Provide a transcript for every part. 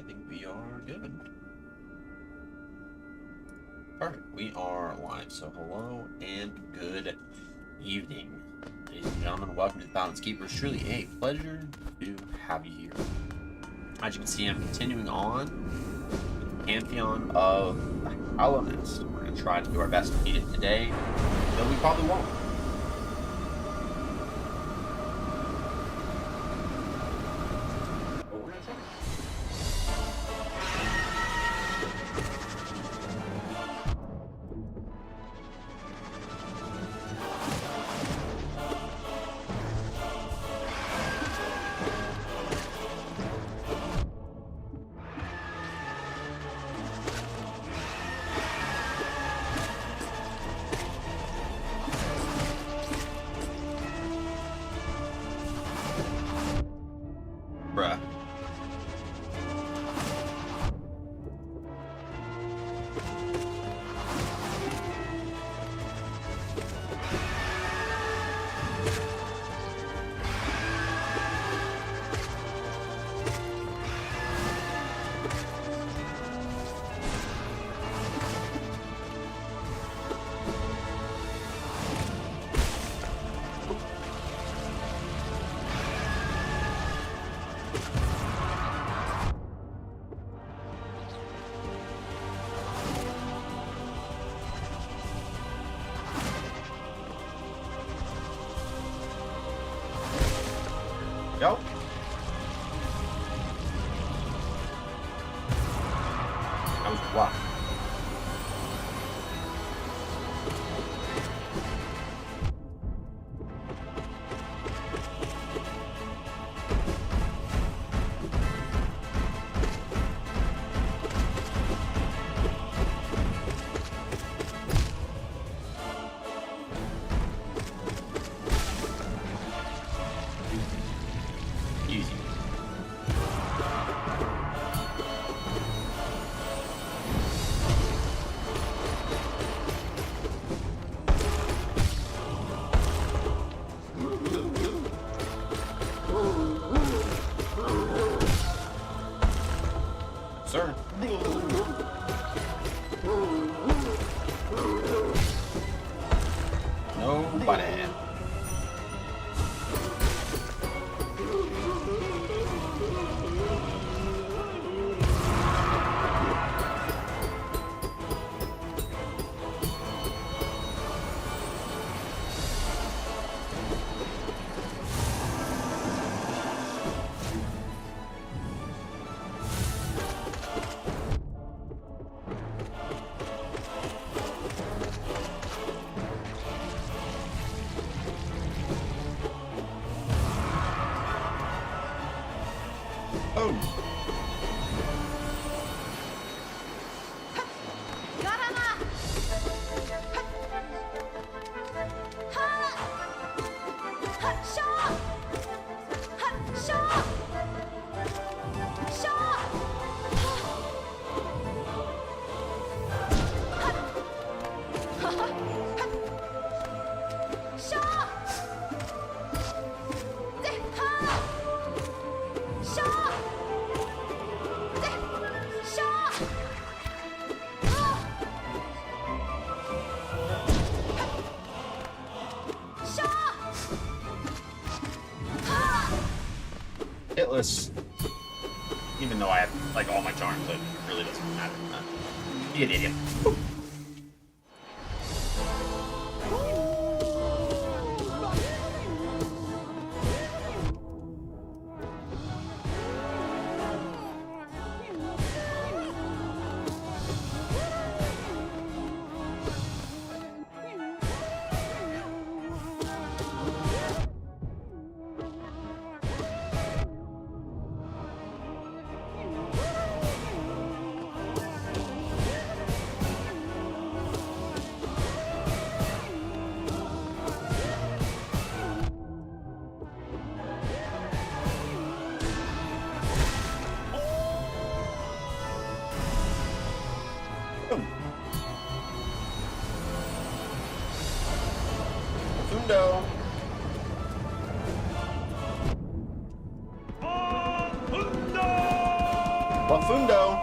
think we are good. Perfect. We are live. So hello and good evening. Ladies and gentlemen, welcome to the Paladins Keep. It's truly a pleasure to have you here. As you can see, I'm continuing on Pantheon of Hollownest. We're going to try to do our best to beat it today, though we probably won't. But we're going to try. Bruh. Go. That was wild. Easy. Sir. Nobody. Oh. Hitless, even though I have like all my charms, it really doesn't matter. Be an idiot. Fundo. What Profundo.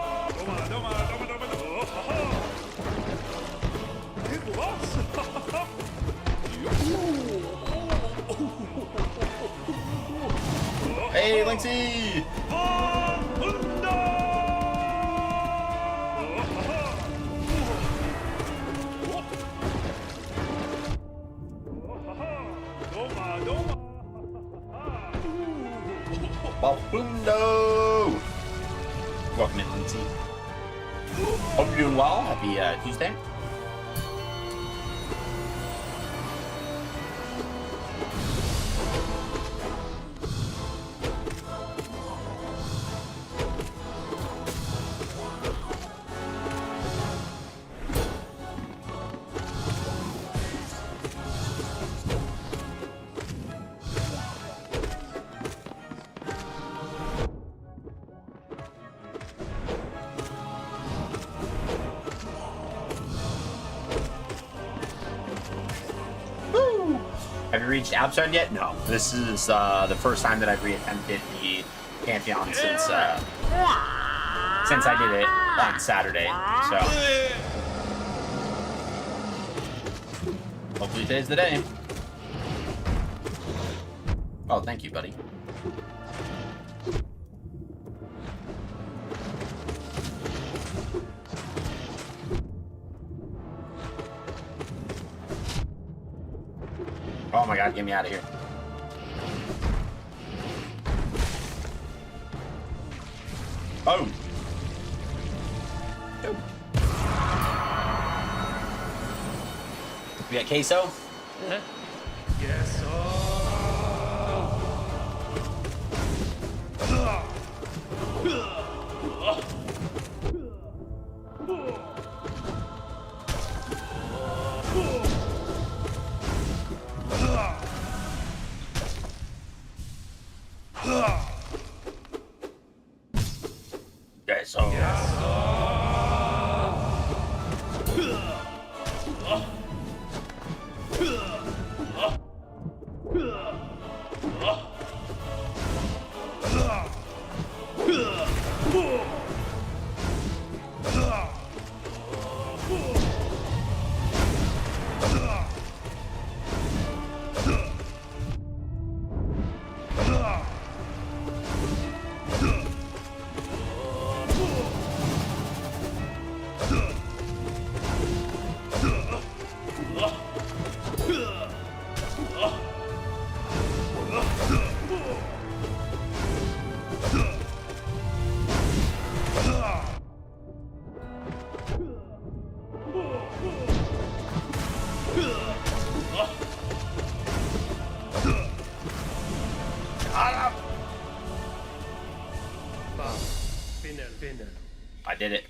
Hey, Lynxie! Profundo! Welcome in, Lynxie. Hope you're doing well. Happy Tuesday. Have you reached Absard yet? No. This is the first time that I've reattempted the Pantheon since I did it on Saturday. So hopefully today's the day. Oh, thank you, buddy. Oh my god, get me out of here. Boom. We got queso? Yes. I did it.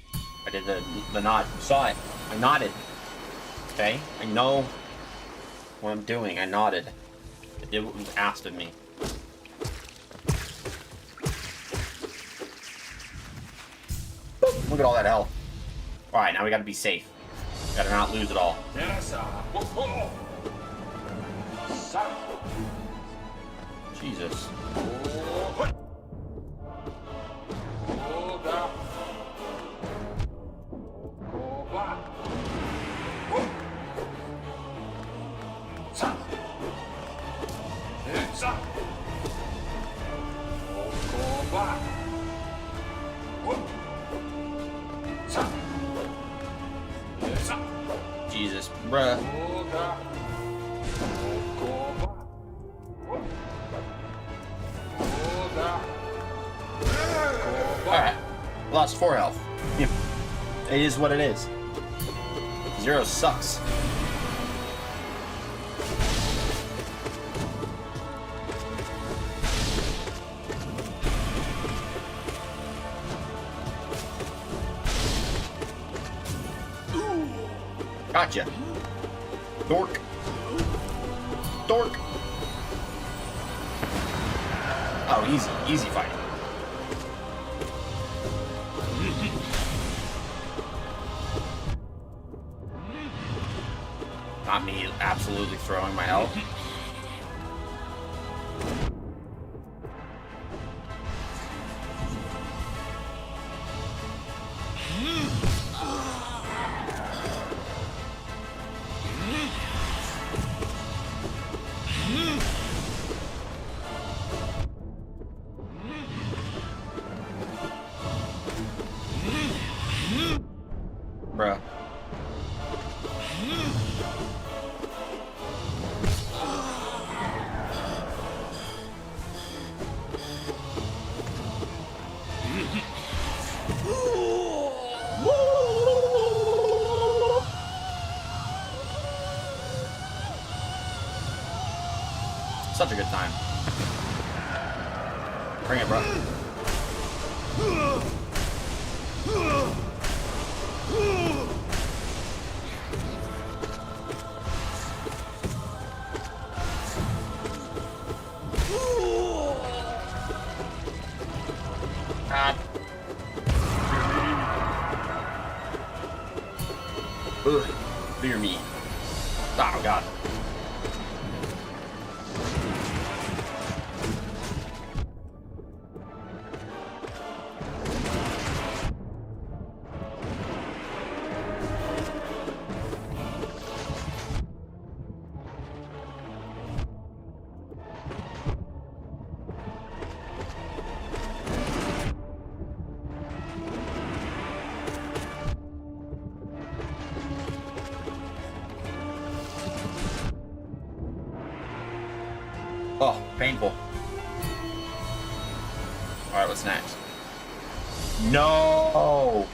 I did the nod. You saw it. I nodded. Okay? I know what I'm doing. I nodded. I did what was asked of me. Boop. Look at all that health. Alright, now we gotta be safe. Gotta not lose it all. Jesus. Jesus, bruh. Alright, lost 4 health. Yeah. It is what it is. 0 sucks. Gotcha. Dork. Dork. Oh, easy. Easy fighting. Not me absolutely throwing my health. Such a good time. Bring it, bro. God. Ugh. Fear me. Oh, God. Oh, painful. Alright, what's next? No!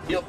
Yep.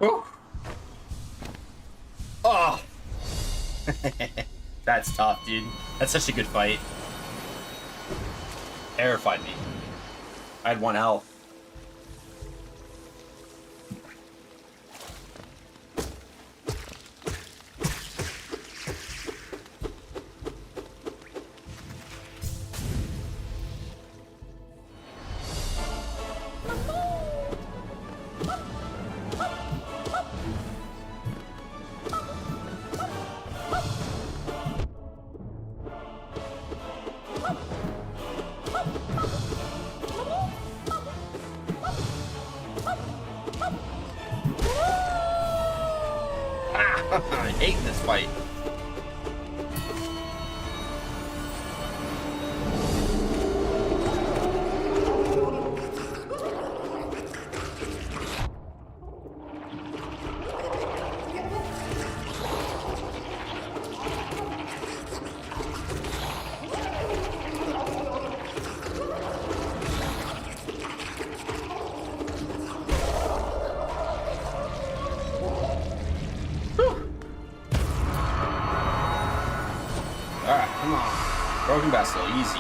Oh. Oh. That's tough, dude. That's such a good fight. Terrified me. I had 1 health. I hate this fight. Alright, come on. Broken Vessel, easy.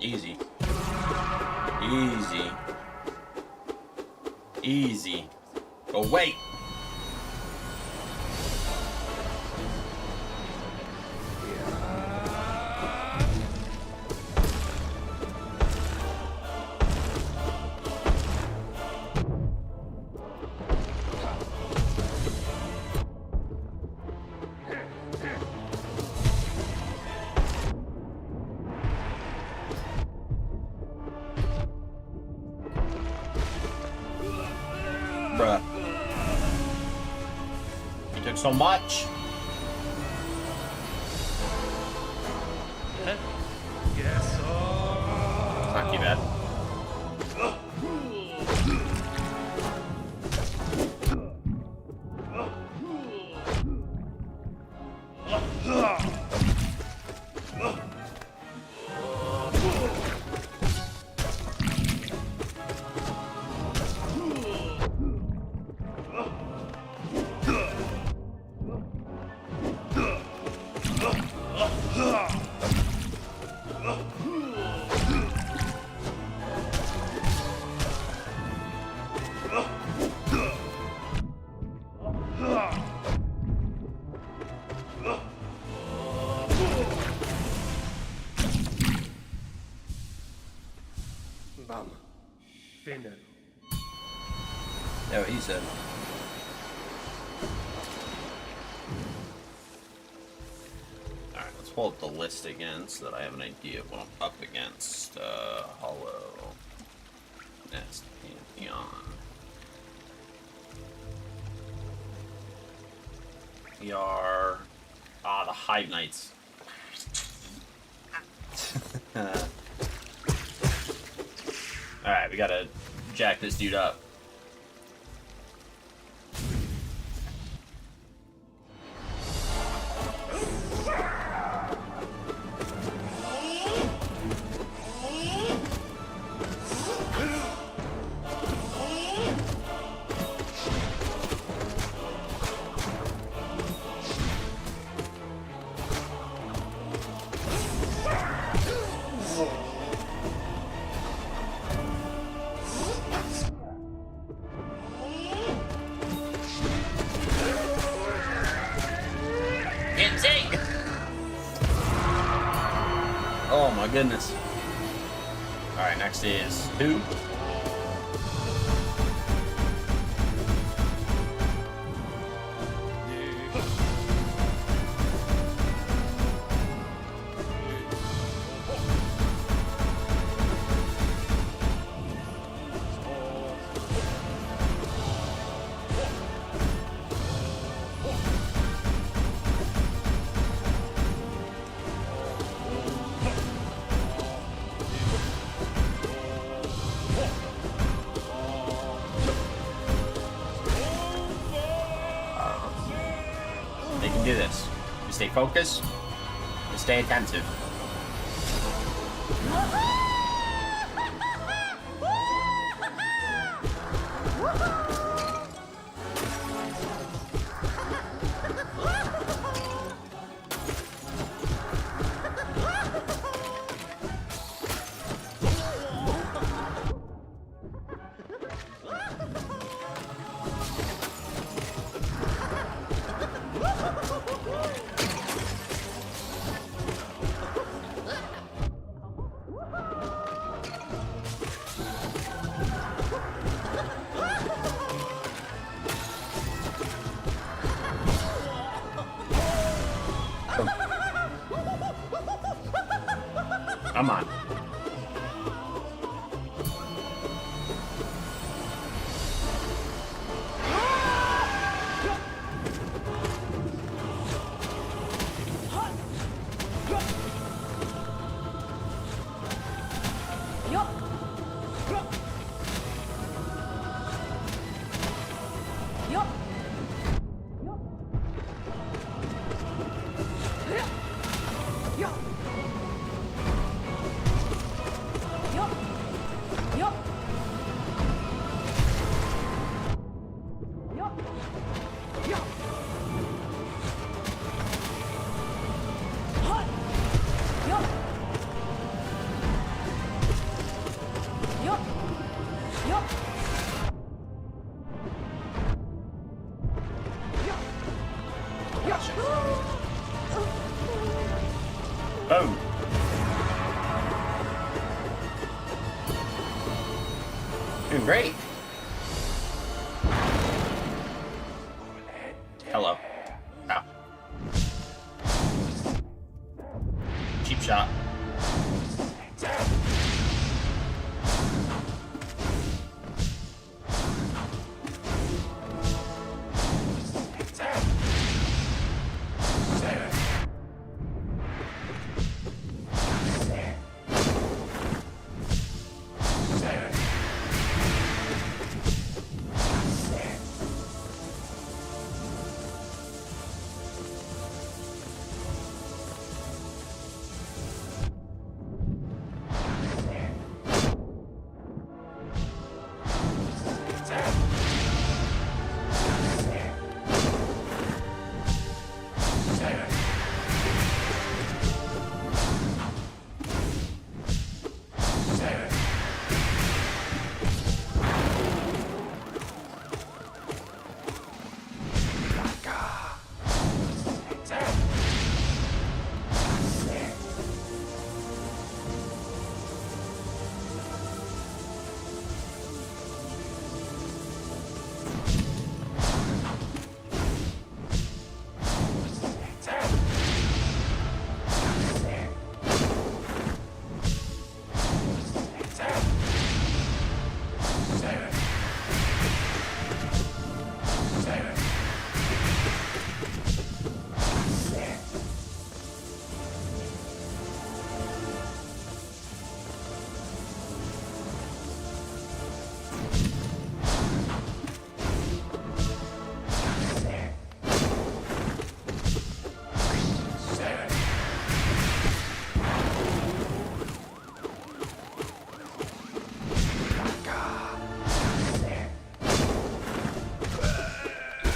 Easy. Easy. Easy. Oh, wait! Bruh. You took so much. Yes, It's not too bad. Bam. Finna. Yeah, what he said. Alright, let's pull up the list again so that I have an idea of what I'm up against. Hollownest, Pantheon. We are... the Hive Knights. Alright, we gotta jack this dude up. Oh my goodness. Alright, next is who? They can do this. You stay focused, and stay attentive. Come on. Boom. Doing great. Hello. Ow. Cheap shot.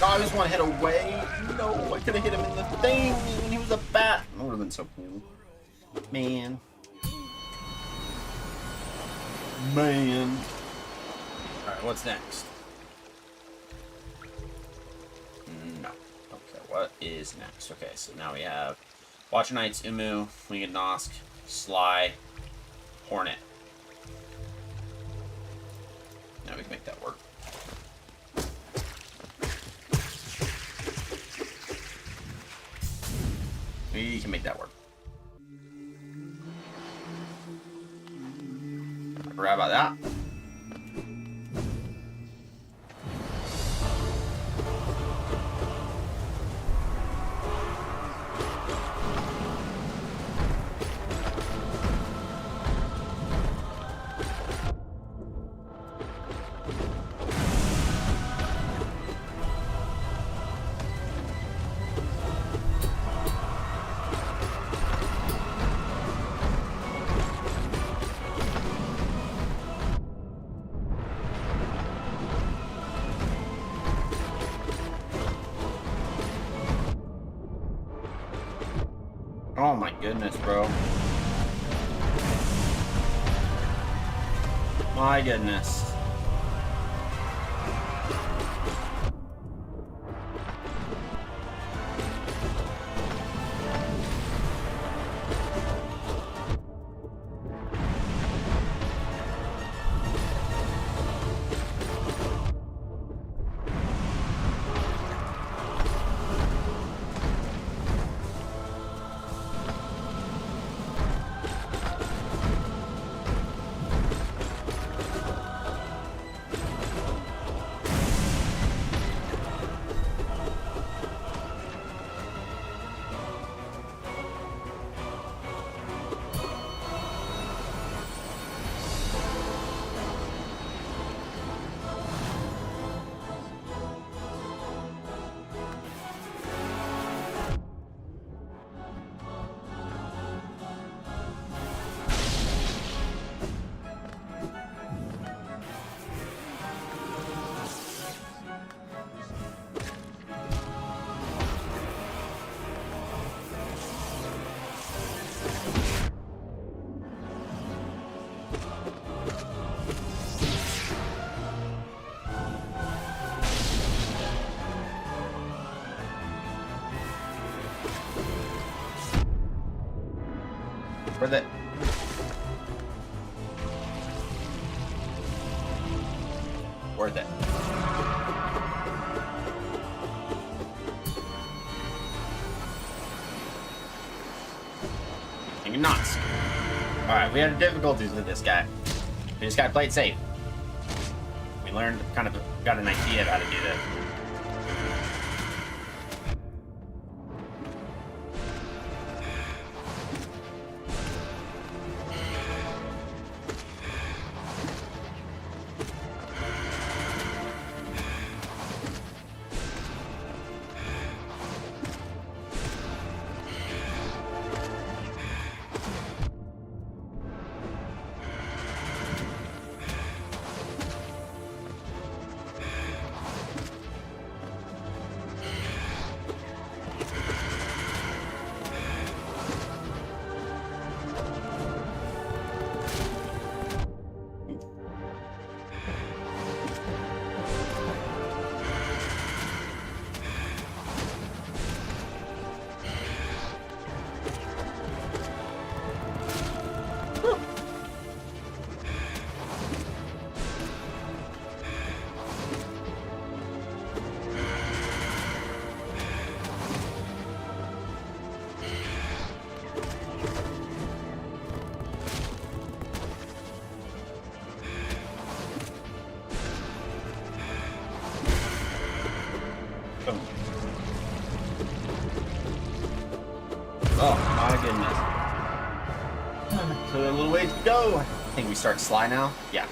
Oh, I just want to hit away. No, I could have hit him in the thing when he was a bat. That would have been so cool. Man. Man. Alright, what's next? No. Okay, what is next? Okay, so now we have Watcher Knights, Umu, Winged Nosk, Sly, Hornet. Now we can make that work. We can make that work. I forgot about that. Oh my goodness, bro. My goodness. Where's it? Worth it. Thinking nuts. Alright, we had difficulties with this guy. We just gotta play it safe. We learned, kind of got an idea of how to do this. Oh my goodness. So a little ways to go. I think we start Sly now. Yeah.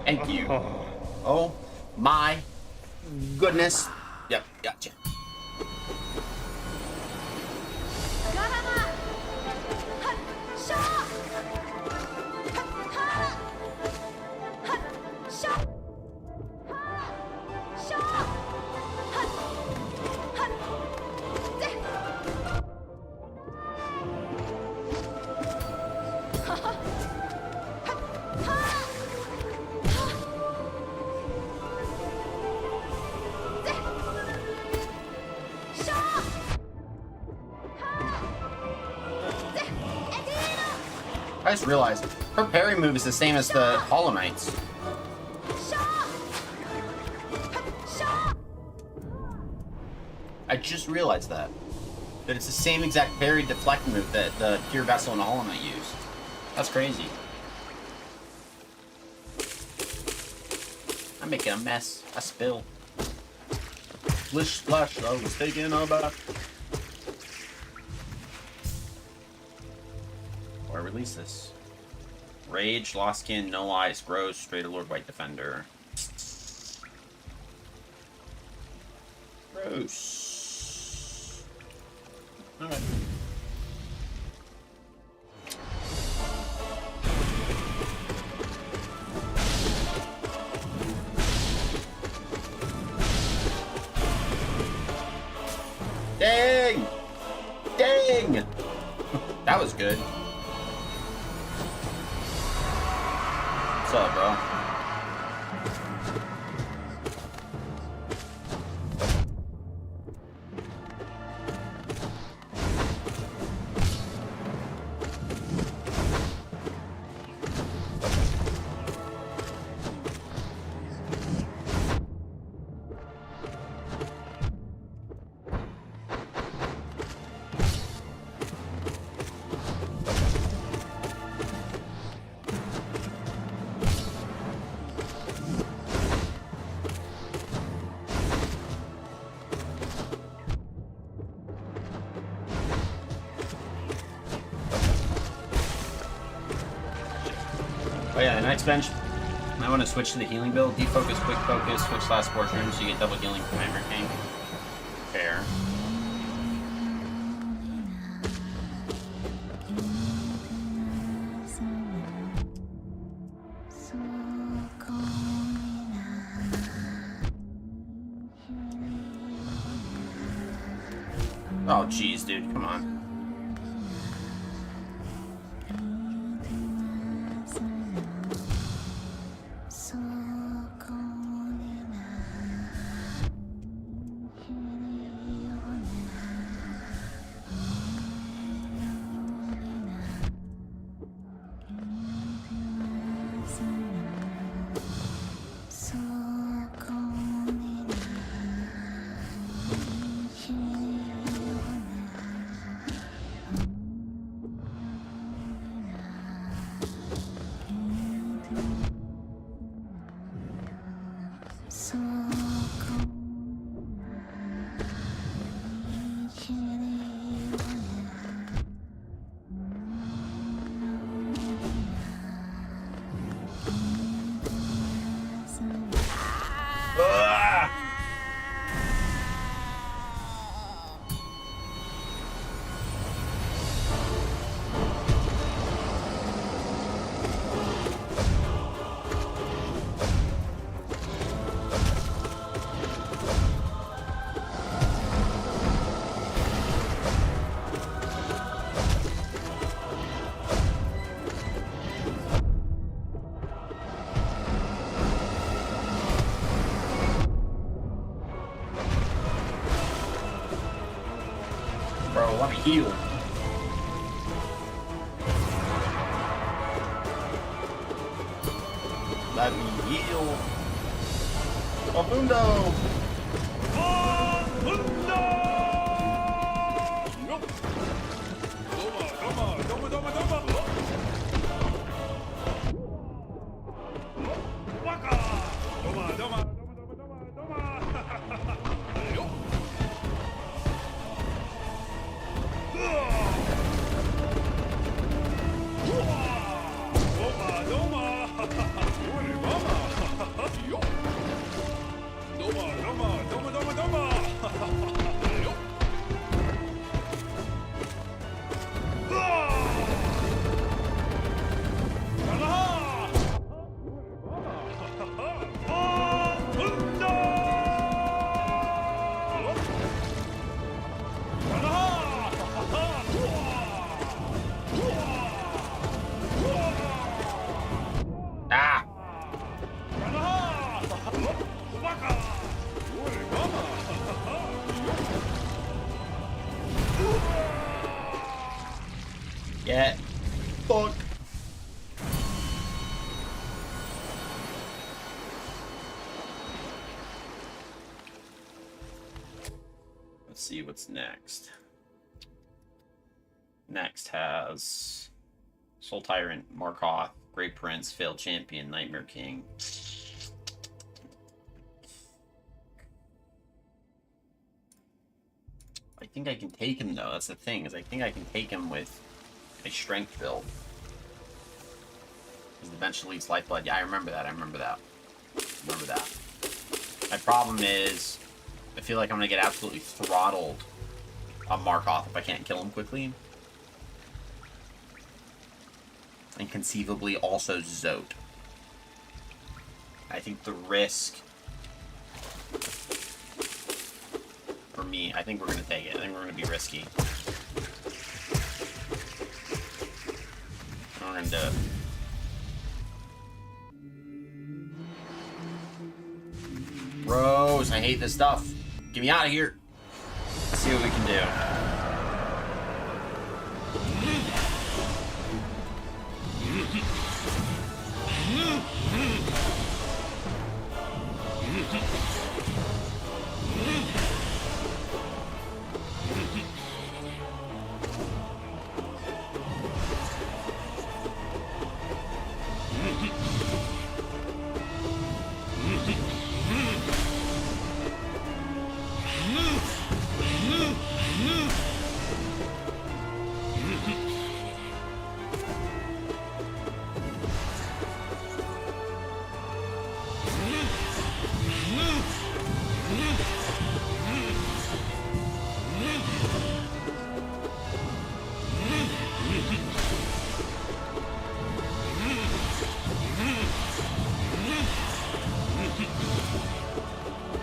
Thank you. Oh my goodness. Yep, gotcha. I just realized her parry move is the same as the Hollow Knights. I just realized that. That it's the same exact parry deflect move that the Pure Vessel and the Hollow Knight use. That's crazy. I'm making a mess. A spill. Splish splash, I was taking a bath. Or release this. Rage, Lost Skin, No Eyes, Gross, Straight Lord White Defender. Gross. Alright. Dang! Dang! That was good. up, bro? Oh yeah, the next bench, I want to switch to the healing build. Defocus, quick focus, switch last portion, so you get double healing from everything. Fair. Oh jeez, dude, come on. Bro, let me heal. Let me heal. Abundo! Get fucked. Let's see what's next. Next has Soul Tyrant, Markoth, Great Prince, Failed Champion, Nightmare King. I think I can take him though. That's the thing, is I think I can take him with a strength build. Because the bench leads lifeblood. Yeah, I remember that. Remember that. My problem is, I feel like I'm gonna get absolutely throttled on Markoth if I can't kill him quickly. And conceivably also Zote. I think the risk for me, I think we're gonna take it. I think we're gonna be risky. We're gonna do it. gross. I hate this stuff. Get me out of here. Let's see what we can do.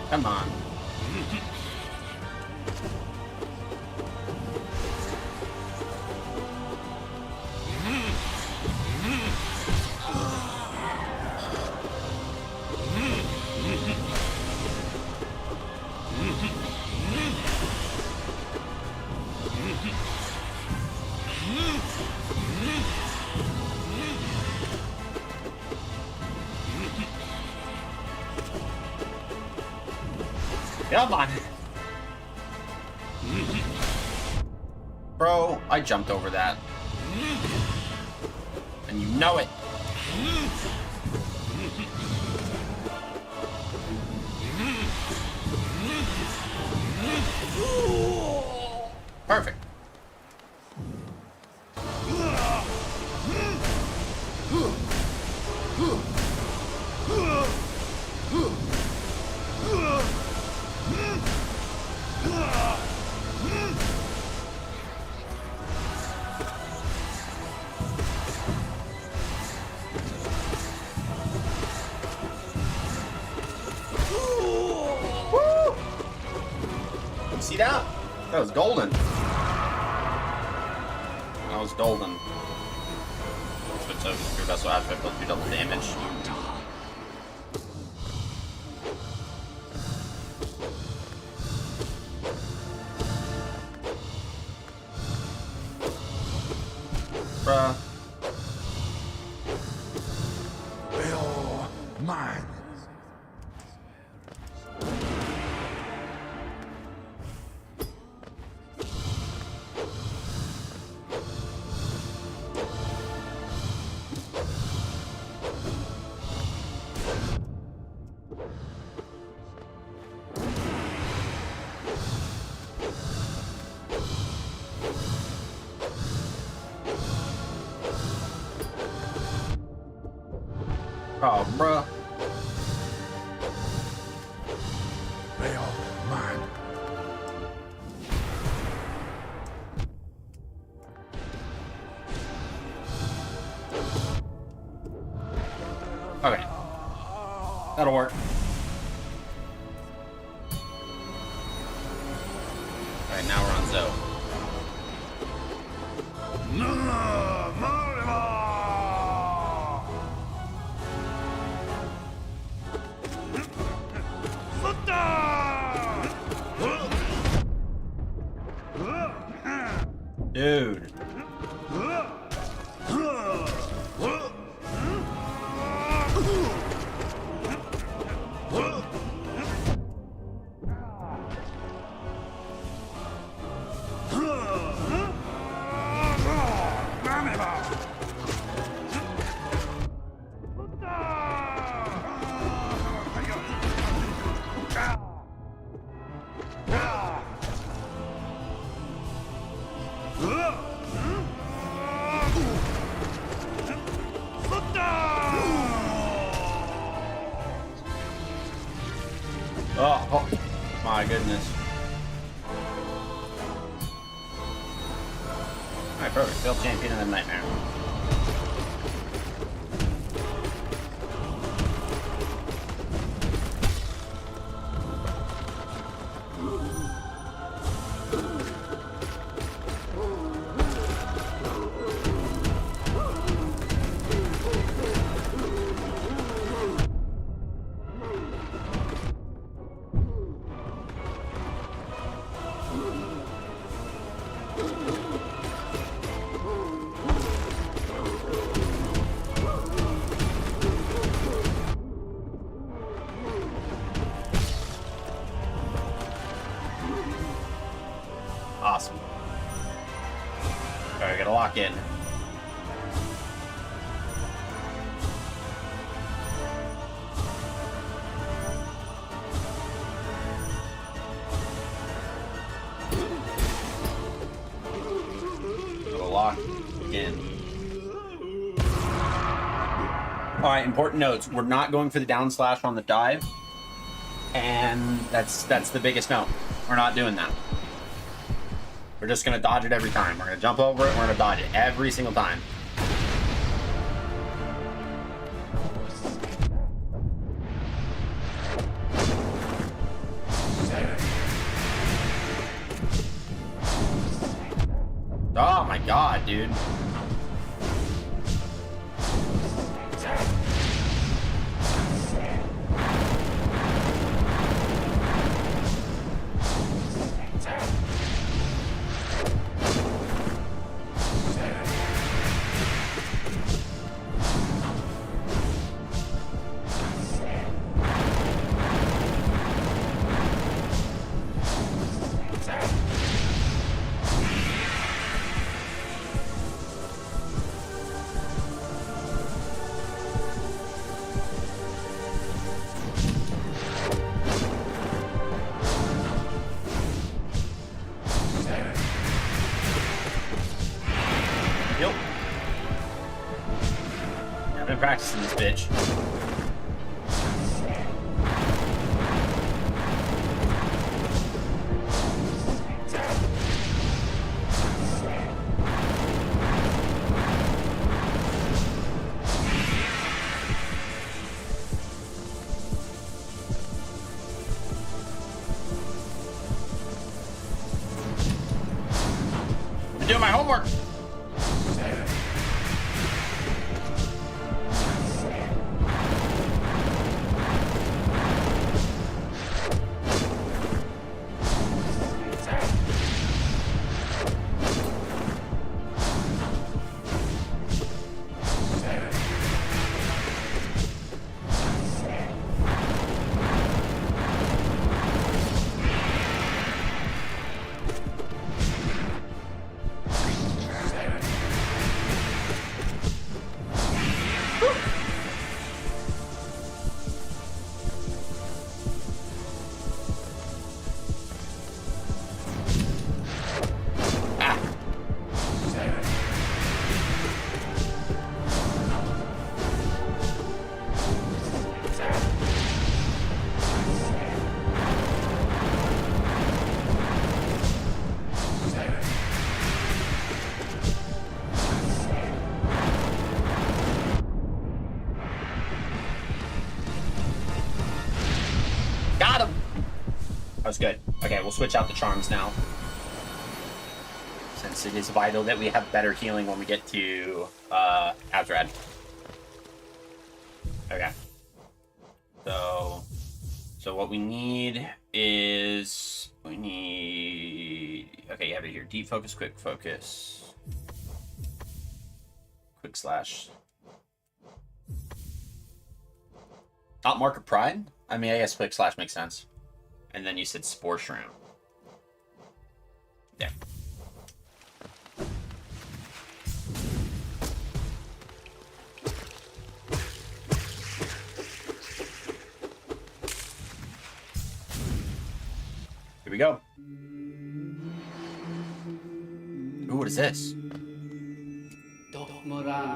Come on. Come on. Bro, I jumped over that. And you know it. Perfect. See that? That was golden. That was golden. Switch over to your vessel outfit, plus do double damage. Bruh. You're mine. Oh, bruh. They are mine. Okay. That'll work. Alright, now we're on Zoe. Dude. Oh, my goodness. Alright, perfect. Failed champion and then nightmare. talking. Lock in. Alright, important notes. We're not going for the down slash on the dive. And that's the biggest note. We're not doing that. We're just gonna dodge it every time. We're gonna jump over it, we're gonna dodge it every single time. Oh my god, dude. I've been practicing this bitch. I'm doing my homework. Got him! That was good. Okay, we'll switch out the charms now. Since it is vital that we have better healing when we get to Azrad. Okay. So what we need is okay, you have it here. Deep focus, quick focus. Quick slash. Not mark of pride? I mean, I guess quick slash makes sense. And then you said spore shroom. There. Here we go. Ooh, what is this?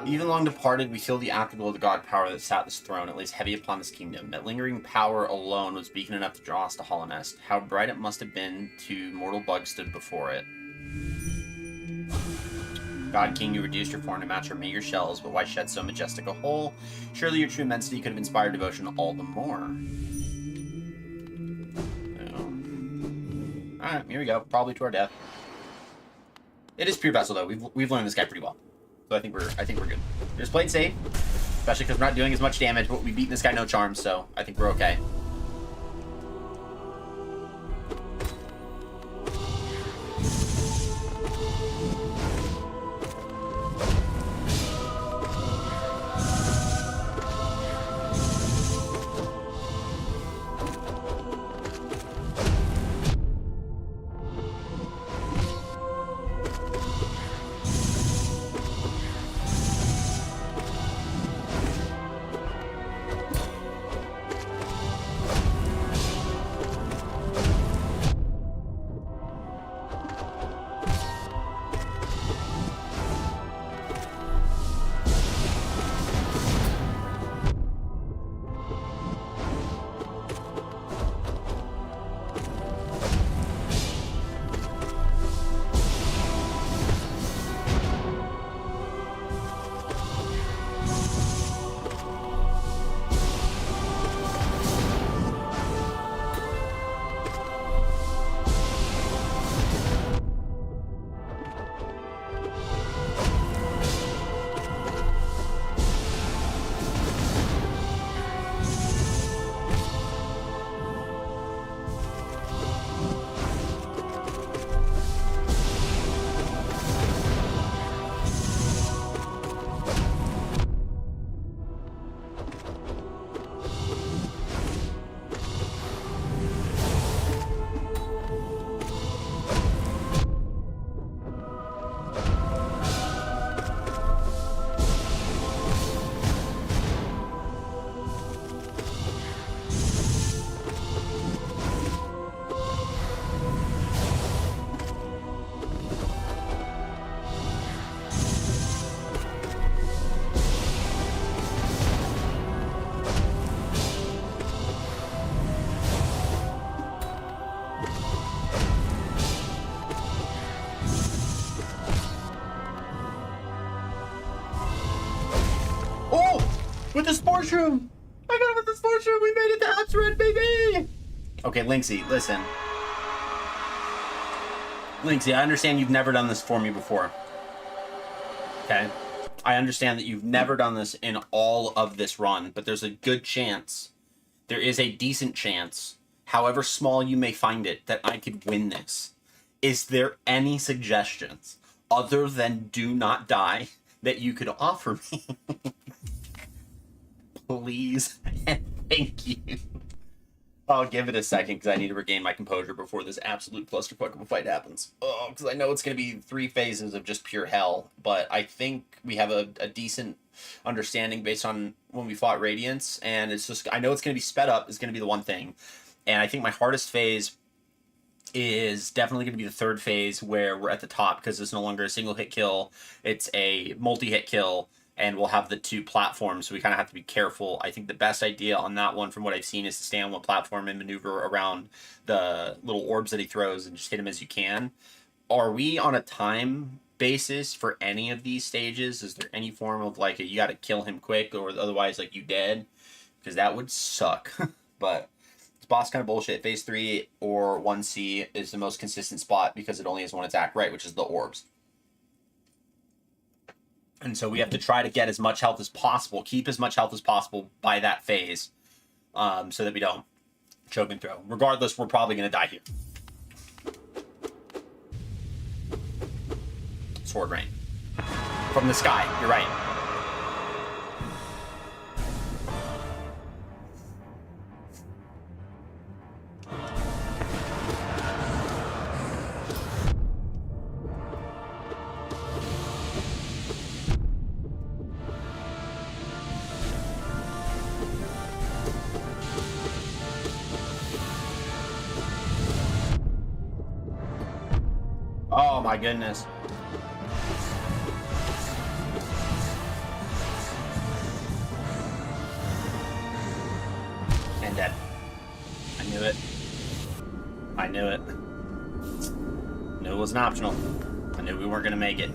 Even long departed, we feel the afterglow of the god power that sat this throne. It lays heavy upon this kingdom. That lingering power alone was beacon enough to draw us to Hollownest. How bright it must have been to mortal bugs stood before it. God King, you reduced your form to match your meager shells, but why shed so majestic a whole? Surely your true immensity could have inspired devotion all the more. Alright, here we go. Probably to our death. It is pure vessel though. We've learned this guy pretty well. So I think we're good. Just played safe, especially because we're not doing as much damage, but we beat this guy no charms, so I think we're okay. With the sports room! I got it with the sports room! We made it to Apps Red, baby! Okay, Linksy, listen. Linksy, I understand you've never done this for me before. Okay? I understand that you've never done this in all of this run, but there's a good chance, there is a decent chance, however small you may find it, that I could win this. Is there any suggestions, other than do not die, that you could offer me? Please and thank you. I'll give it a second because I need to regain my composure before this absolute clusterfuck of a fight happens. Oh, because I know it's going to be 3 phases of just pure hell, but I think we have a decent understanding based on when we fought Radiance, and it's just, I know it's going to be sped up, is going to be the one thing. And I think my hardest phase is definitely going to be the 3rd phase where we're at the top because it's no longer a single hit kill, it's a multi-hit kill, and we'll have the 2 platforms, so we kind of have to be careful. I think the best idea on that one, from what I've seen, is to stay on one platform and maneuver around the little orbs that he throws and just hit him as you can. Are we on a time basis for any of these stages? Is there any form of, like, you got to kill him quick, or otherwise, like, you dead? Because that would suck. But it's boss kind of bullshit. Phase 3 or 1C is the most consistent spot because it only has one attack, right, which is the orbs. And so we have to try to get as much health as possible, keep as much health as possible by that phase, so that we don't choke and throw. Regardless, we're probably going to die here. Sword rain. From the sky, you're right. Oh my goodness. And dead. I knew it. I knew it. Knew it wasn't optional. I knew we weren't going to make it.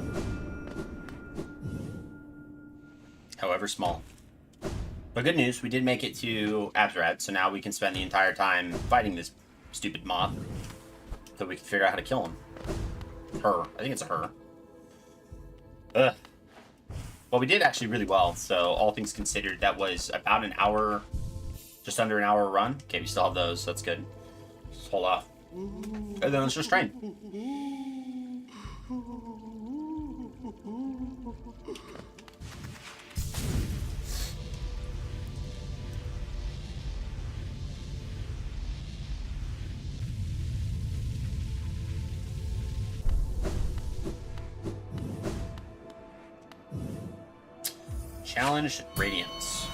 However small. But good news, we did make it to Abzerad, so now we can spend the entire time fighting this stupid mob, so we can figure out how to kill him. Her. I think it's a her. Ugh. Well, we did actually really well, so all things considered, that was about an hour, just under an hour run. Okay, we still have those, so that's good. Just hold off. And then let's just train. Challenge Radiance.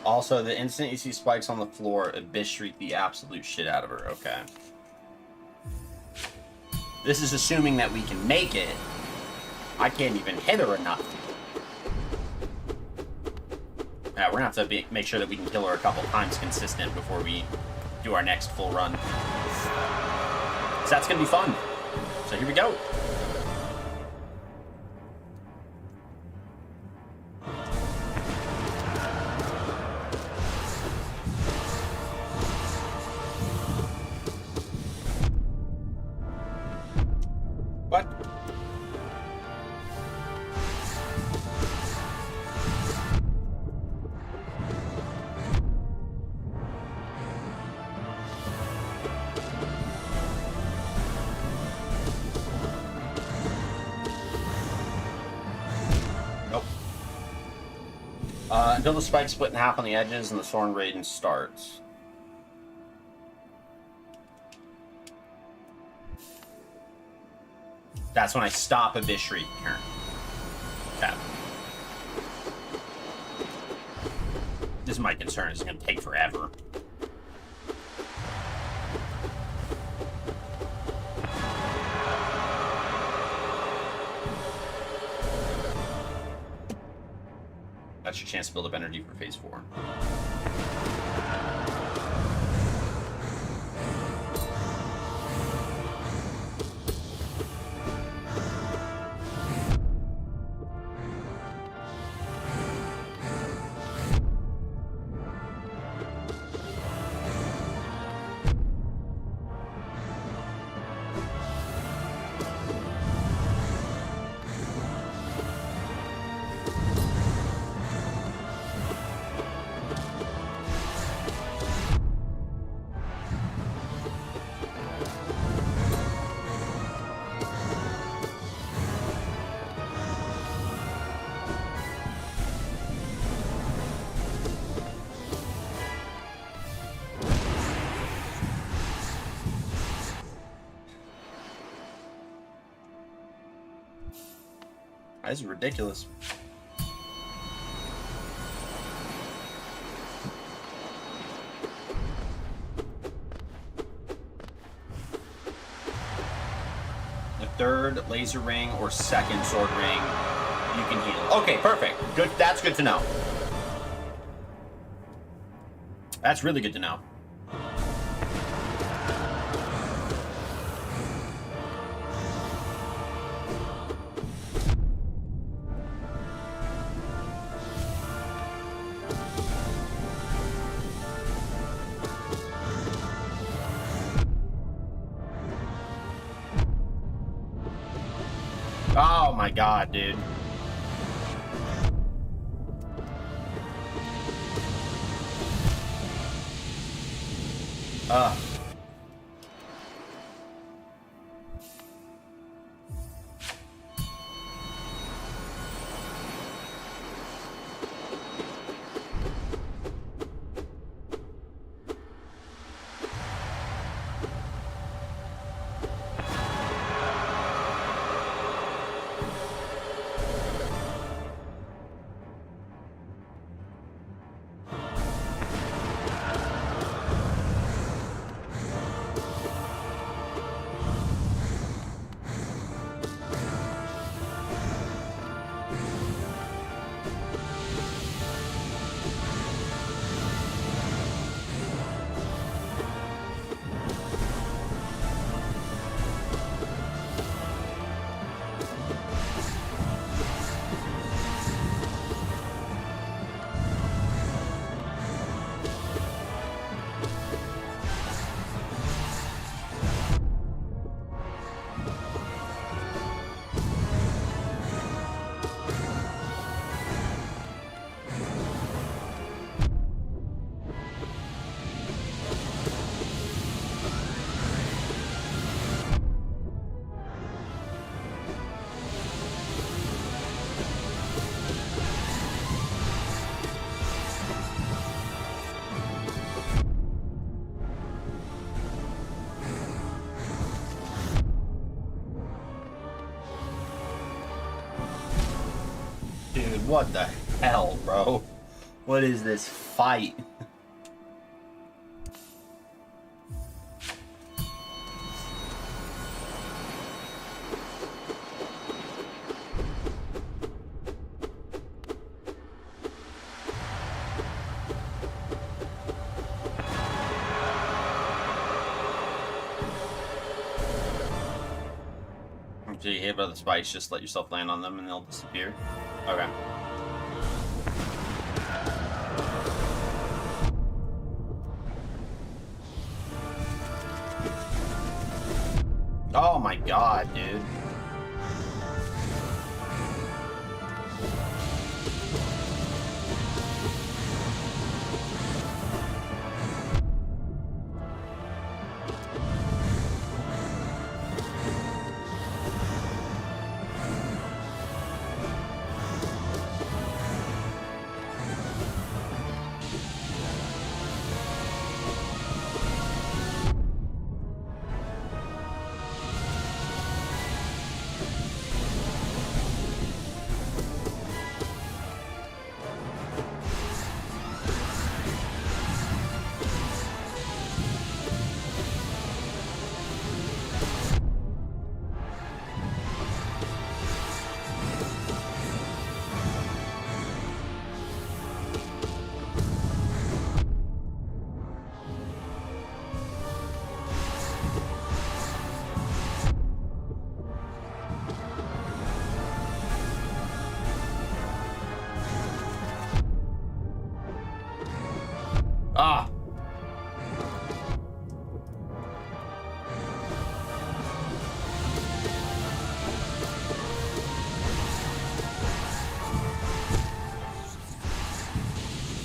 Also, the instant you see spikes on the floor, Abyss Shriek the absolute shit out of her. Okay. This is assuming that we can make it. I can't even hit her enough. Yeah, we're gonna have to make sure that we can kill her a couple times consistent before we do our next full run. So that's gonna be fun. So here we go. What? until the spikes split in half on the edges and the Thorn Raiden starts. That's when I stop a Bishri turn. Okay. This is my concern. It's going to take forever. That's your chance to build up energy for phase 4. This is ridiculous. The third laser ring or second sword ring, you can heal. Okay, perfect. Good. That's good to know. That's really good to know. Oh my god, dude. Dude, what the hell, bro? What is this fight? So you hit by the spikes, just let yourself land on them and they'll disappear. Okay. Oh my god, dude.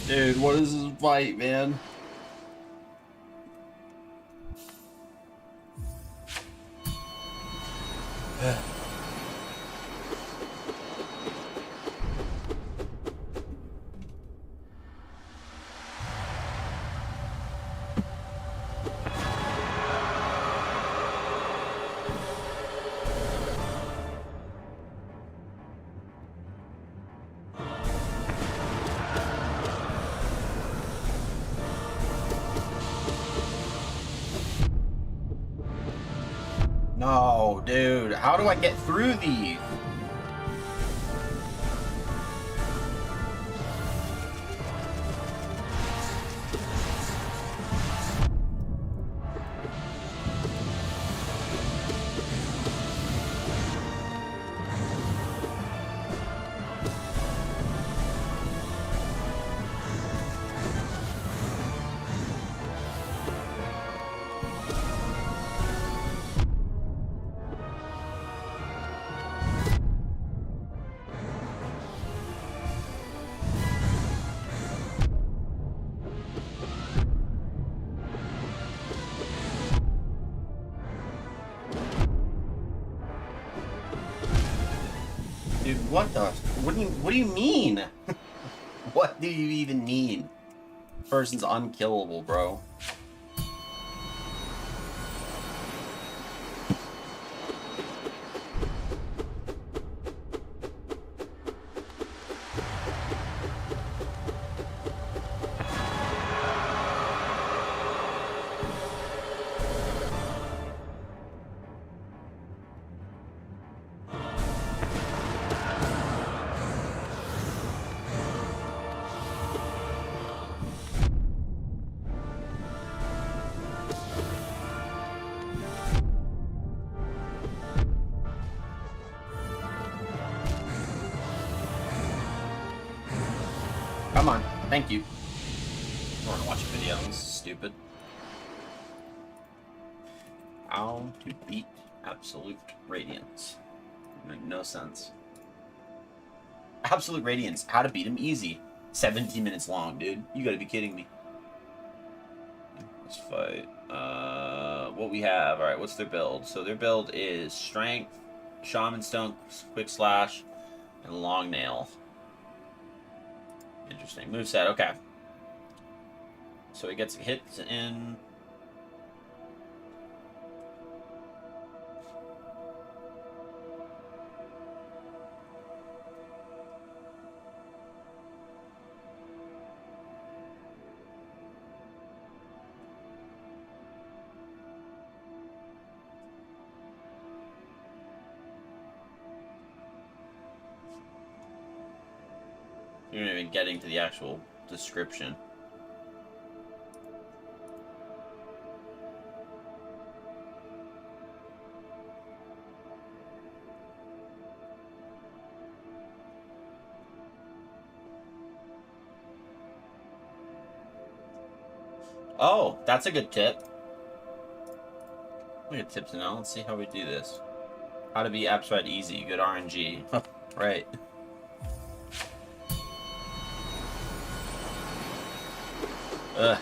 Dude, what is this fight, man? No, dude, how do I get through these? Dude, what do you mean? What do you even mean? Person's unkillable, bro. Come on, thank you. I want to watch a video. This is stupid. How to beat Absolute Radiance. Make no sense. Absolute Radiance. How to beat him easy. 17 minutes long, dude. You gotta be kidding me. Let's fight. What we have. Alright, what's their build? So their build is Strength, Shaman Stone, Quick Slash, and Long Nail. Interesting. Moveset, okay. So he gets hits in. You're not even getting to the actual description. Oh, that's a good tip. We got tips now. Let's see how we do this. How to be absolute easy. Good RNG. Right. Ugh.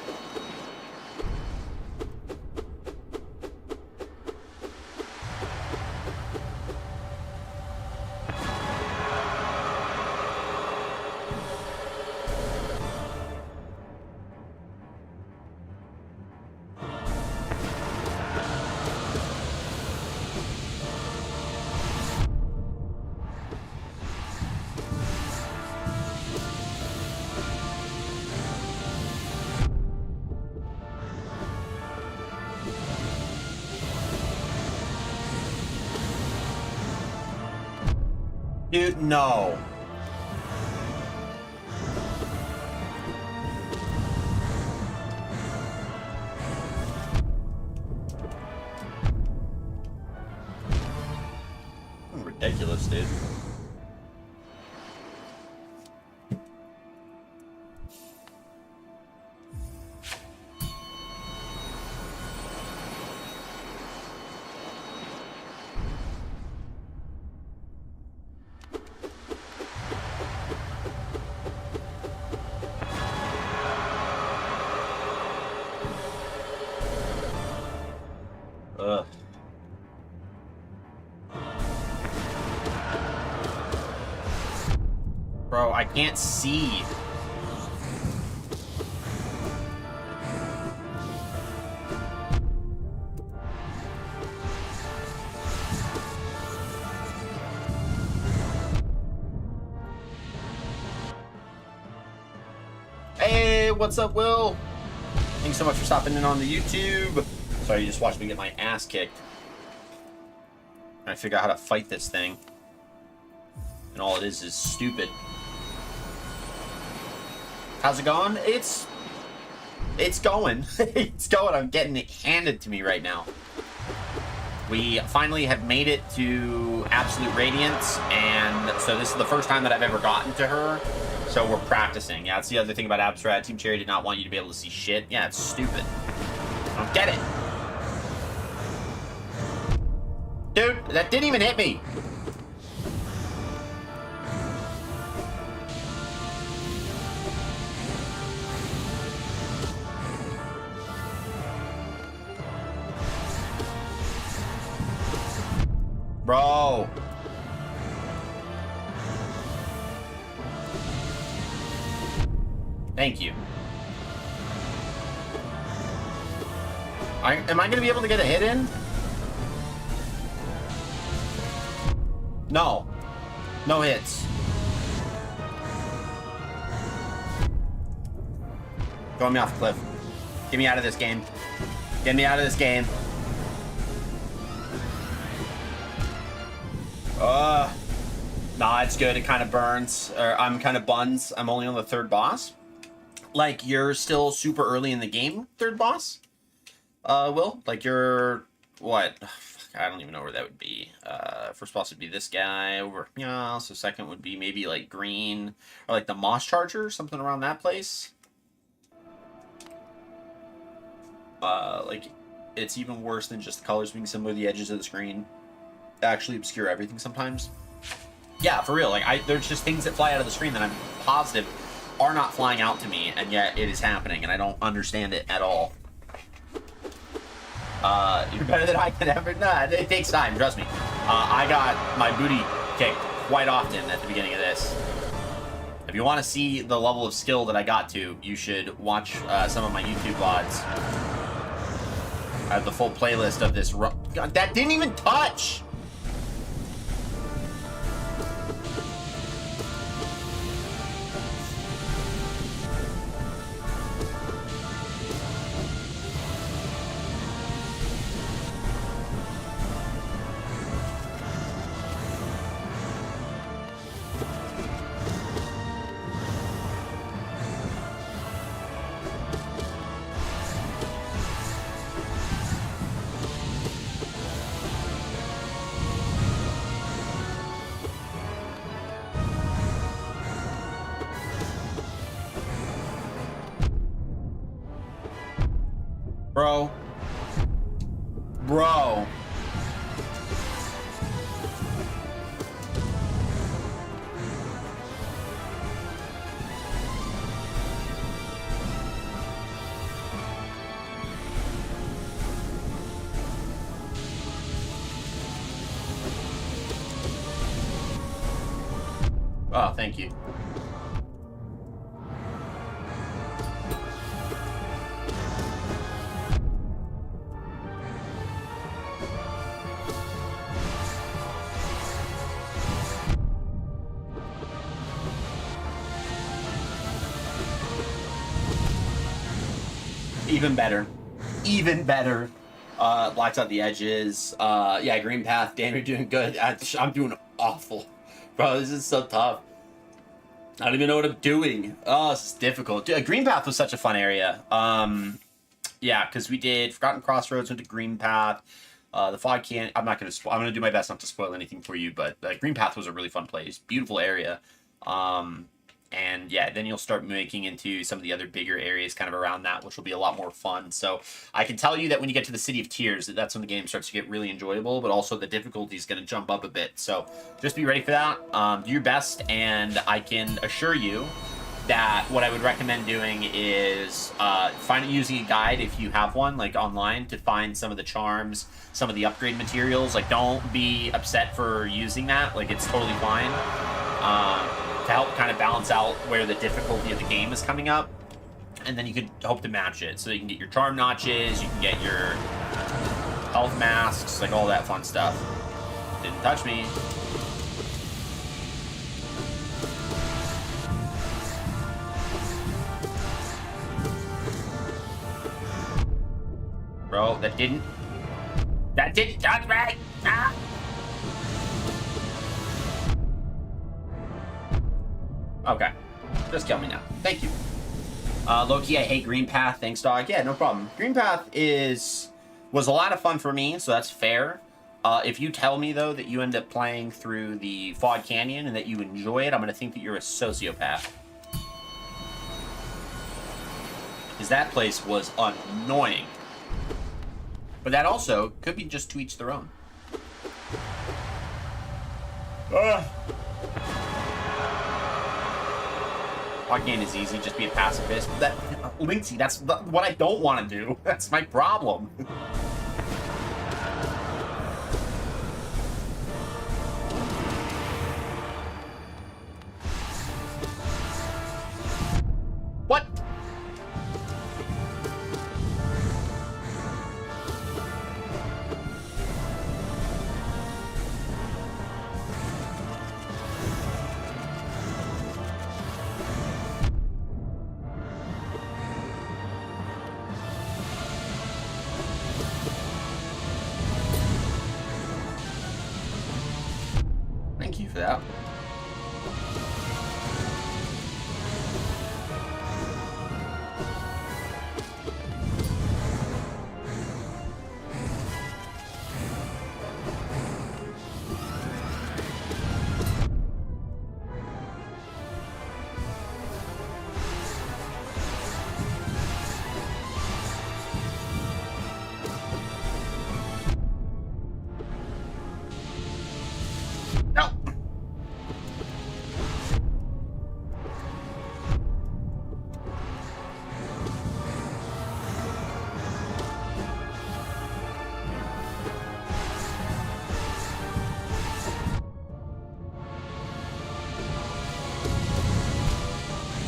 Dude, no. Ridiculous, dude. Bro, I can't see. Hey, what's up, Will? Thanks so much for stopping in on the YouTube. Sorry, you just watched me get my ass kicked. Trying to figure out how to fight this thing. And all it is stupid. How's it going? It's going. It's going. I'm getting it handed to me right now. We finally have made it to Absolute Radiance, and so this is the first time that I've ever gotten to her. So we're practicing. Yeah, that's the other thing about Abstract. Team Cherry did not want you to be able to see shit. Yeah, it's stupid. I don't get it. Dude, that didn't even hit me. Bro. Thank you. Am I going to be able to get a hit in? No. No hits. Throw me off the cliff. Get me out of this game. Get me out of this game. Nah, it's good. It kind of burns. Or I'm kind of buns. I'm only on the third boss. Like, you're still super early in the game, third boss? Will? Like, you're... What? I don't even know where that would be. First boss would be this guy over... Yeah, so second would be maybe, like, green. Or, like, the Moss Charger, something around that place. Like, it's even worse than just the colors being similar to the edges of the screen. They actually obscure everything sometimes. Yeah, for real. Like, there's just things that fly out of the screen that I'm positive are not flying out to me, and yet it is happening, and I don't understand it at all. You're better than I can ever. Nah, it takes time, trust me. I got my booty kicked quite often at the beginning of this. If you want to see the level of skill that I got to, you should watch some of my YouTube VODs. I have the full playlist of this. God, that didn't even touch! Bro. Bro. Oh, thank you. Even better. Even better. Blacks out the edges. Yeah, green path. Damn, you're doing good. I'm doing awful. Bro, this is so tough. I don't even know what I'm doing. Oh, this is difficult. Dude, green path was such a fun area. Yeah, because we did Forgotten Crossroads, went to green path. The fog can't... I'm not going to... I'm going to do my best not to spoil anything for you, but green path was a really fun place. Beautiful area. And yeah, then you'll start making into some of the other bigger areas kind of around that, which will be a lot more fun. So I can tell you that when you get to the City of Tears, that's when the game starts to get really enjoyable, but also the difficulty is going to jump up a bit. So just be ready for that. Do your best, and I can assure you that what I would recommend doing is using a guide if you have one, like online, to find some of the charms, some of the upgrade materials. Like, don't be upset for using that. Like, it's totally fine. to help kind of balance out where the difficulty of the game is coming up. And then you could hope to match it. So you can get your charm notches, you can get your health masks, like all that fun stuff. Didn't touch me. Bro, that didn't touch me! Ah! Okay. Just kill me now. Thank you. Loki, I hate Green Path. Thanks, dog. Yeah, no problem. Green Path was a lot of fun for me, so that's fair. If you tell me, though, that you end up playing through the Fog Canyon and that you enjoy it, I'm going to think that you're a sociopath. Because that place was annoying. But that also could be just to each their own. Fog Canyon is easy, just be a pacifist. Linksy, that's what I don't want to do. That's my problem. What? Thank you for that. No.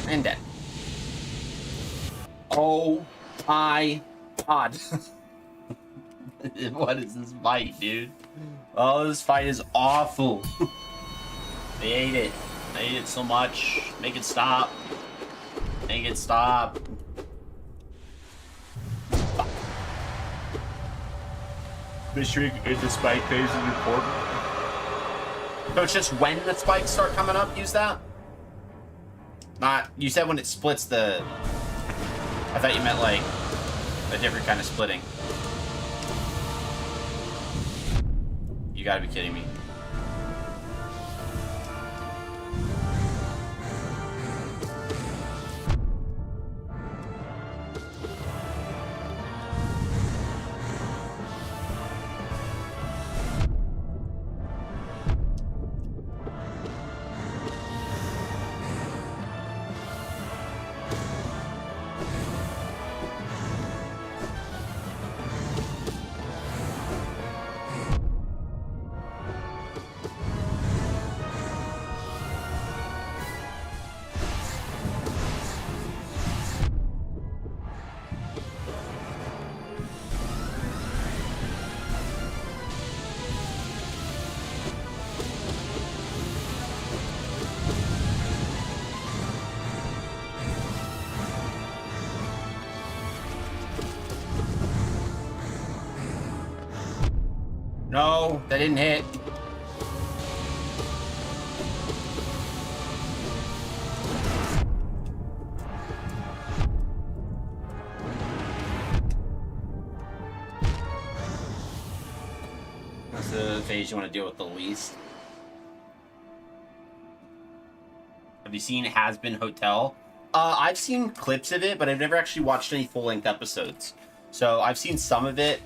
And dead. Oh my god. What is this fight, dude? Oh, this fight is awful. They ate it. They ate it so much. Make it stop. Make it stop. Mystery in the spike phase is important. So it's just when the spikes start coming up, use that? Not, you said when it splits the... I thought you meant like a different kind of splitting. You gotta be kidding me. No, that didn't hit. That's the phase you want to deal with the least. Have you seen Has Been Hotel? I've seen clips of it, but I've never actually watched any full-length episodes. So I've seen some of it.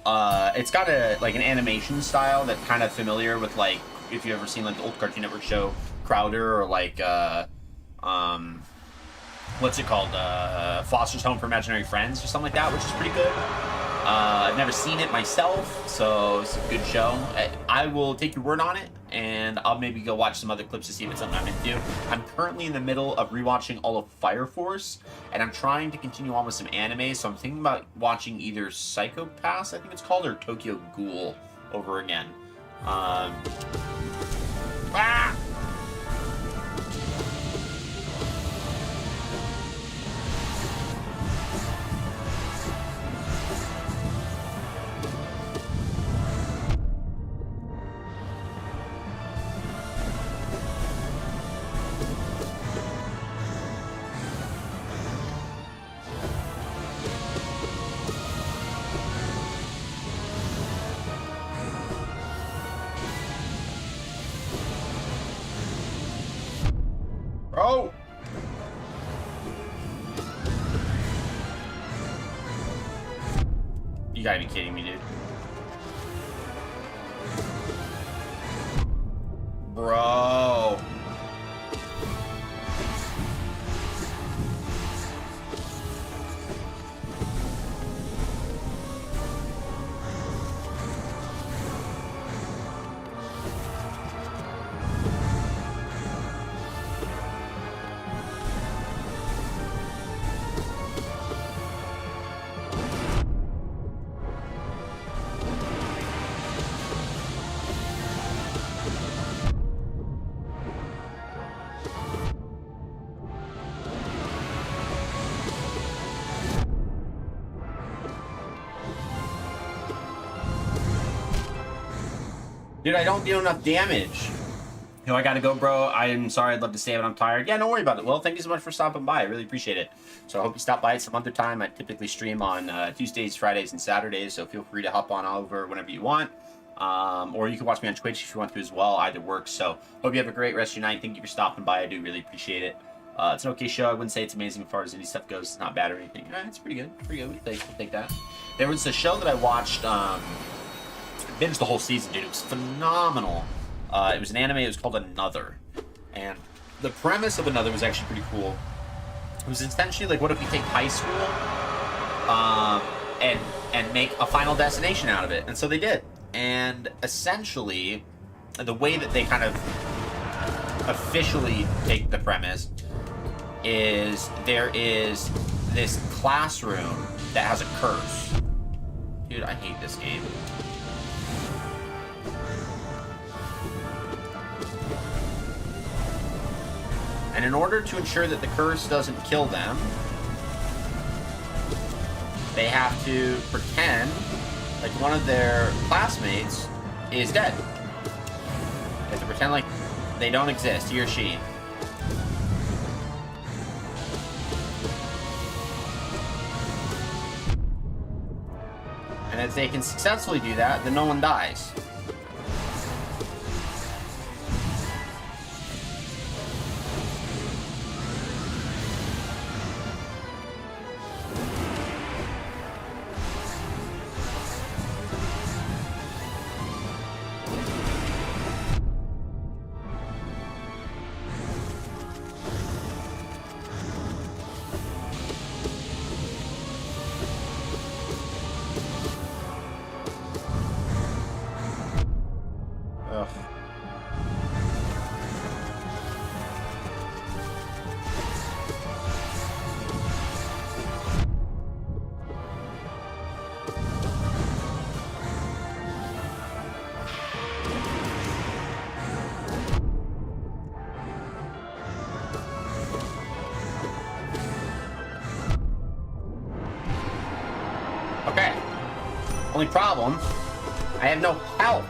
It's got like an animation style that's kind of familiar with, like, if you've ever seen like the old Cartoon Network show Crowder, or like what's it called? Foster's Home for Imaginary Friends or something like that, which is pretty good. I've never seen it myself, so it's a good show. I will take your word on it, and I'll maybe go watch some other clips to see if it's something I'm into. I'm currently in the middle of rewatching all of Fire Force, and I'm trying to continue on with some anime, so I'm thinking about watching either Psycho Pass, I think it's called, or Tokyo Ghoul over again. Ah! Bro! You gotta be kidding me, dude. Bro. Dude, I don't do enough damage. Yo, I gotta go, bro. I'm sorry. I'd love to stay, but I'm tired. Yeah, don't worry about it. Well, thank you so much for stopping by. I really appreciate it. So I hope you stop by at some other time. I typically stream on Tuesdays, Fridays, and Saturdays, so feel free to hop on over whenever you want. Or you can watch me on Twitch if you want to as well. Either works. So hope you have a great rest of your night. Thank you for stopping by. I do really appreciate it. It's an okay show. I wouldn't say it's amazing as far as indie stuff goes. It's not bad or anything. It's pretty good. Pretty good. We'll take that. There was a show that I watched... binged the whole season, dude. It was phenomenal. It was an anime. It was called Another, and the premise of Another was actually pretty cool. It was essentially like, what if we take high school, and make a Final Destination out of it? And so they did. And essentially, the way that they kind of officially take the premise is there is this classroom that has a curse. Dude, I hate this game. And in order to ensure that the curse doesn't kill them, they have to pretend like one of their classmates is dead. They have to pretend like they don't exist, he or she. And if they can successfully do that, then no one dies. Okay. Only problem, I have no health.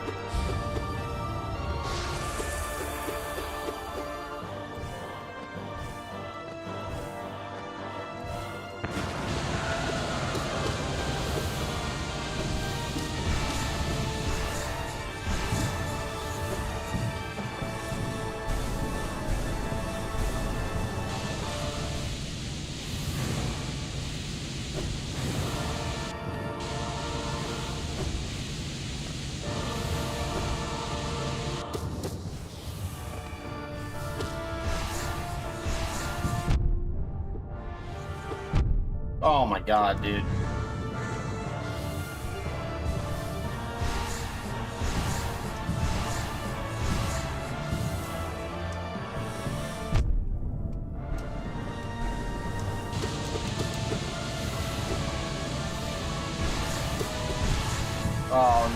Oh my god, dude.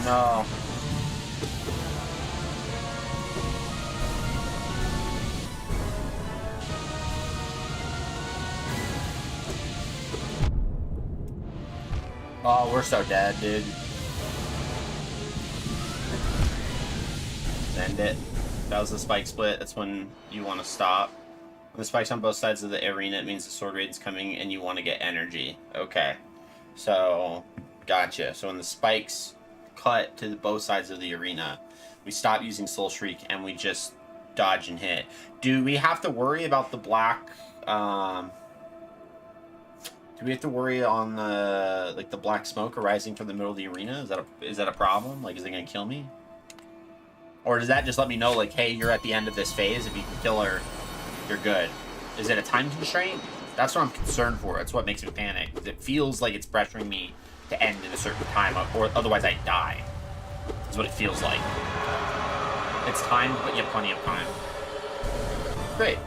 No. Oh, we're so dead, dude. End it. That was the spike split. That's when you want to stop. When the spike's on both sides of the arena, it means the sword raid's coming and you want to get energy. Okay. So, gotcha. So when the spikes cut to both sides of the arena, we stop using Soul Shriek and we just dodge and hit. Do we have to worry about the black... do we have to worry on the like the black smoke arising from the middle of the arena? Is that a problem? Like, is it gonna kill me? Or does that just let me know, like, hey, you're at the end of this phase. If you can kill her, you're good. Is it a time constraint? That's what I'm concerned for. That's what makes me panic. It feels like it's pressuring me to end at a certain time, or otherwise I die. That's what it feels like. It's timed, but you have plenty of time. Great.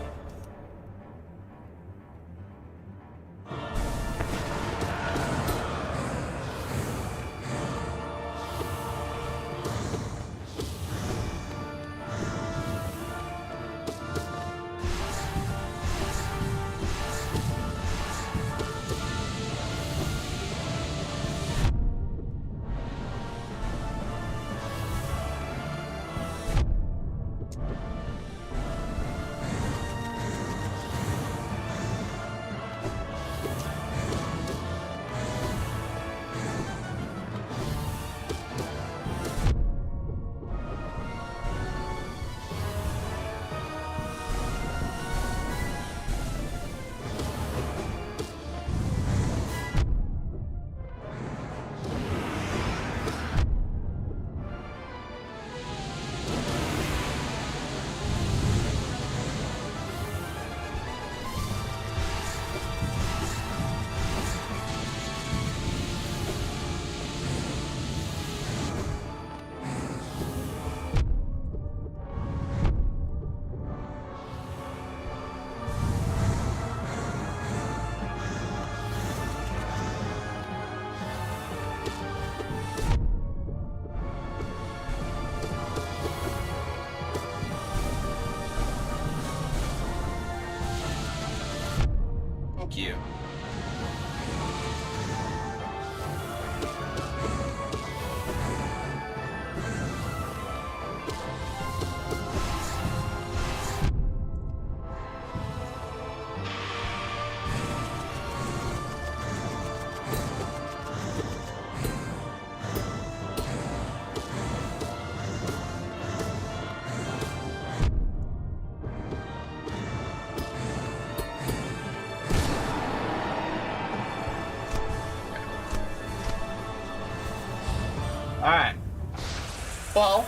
You. Alright. Well,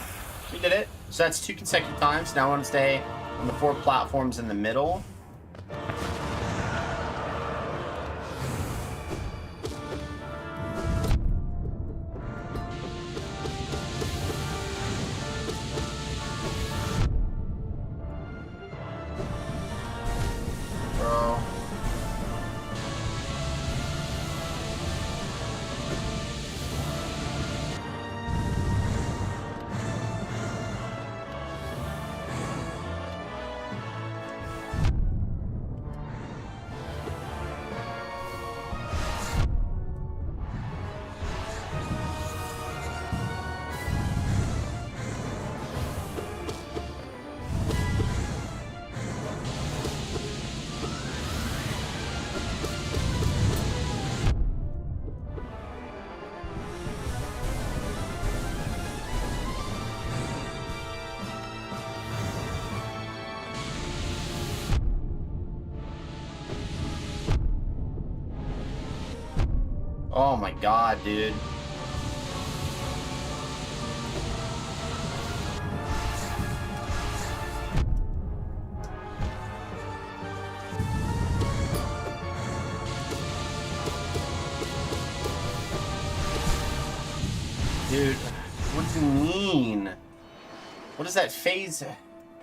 we did it. So that's 2 consecutive times. Now I want to stay on the 4 platforms in the middle. Bro. Oh my god, dude. Dude, what does it mean? What does that phase?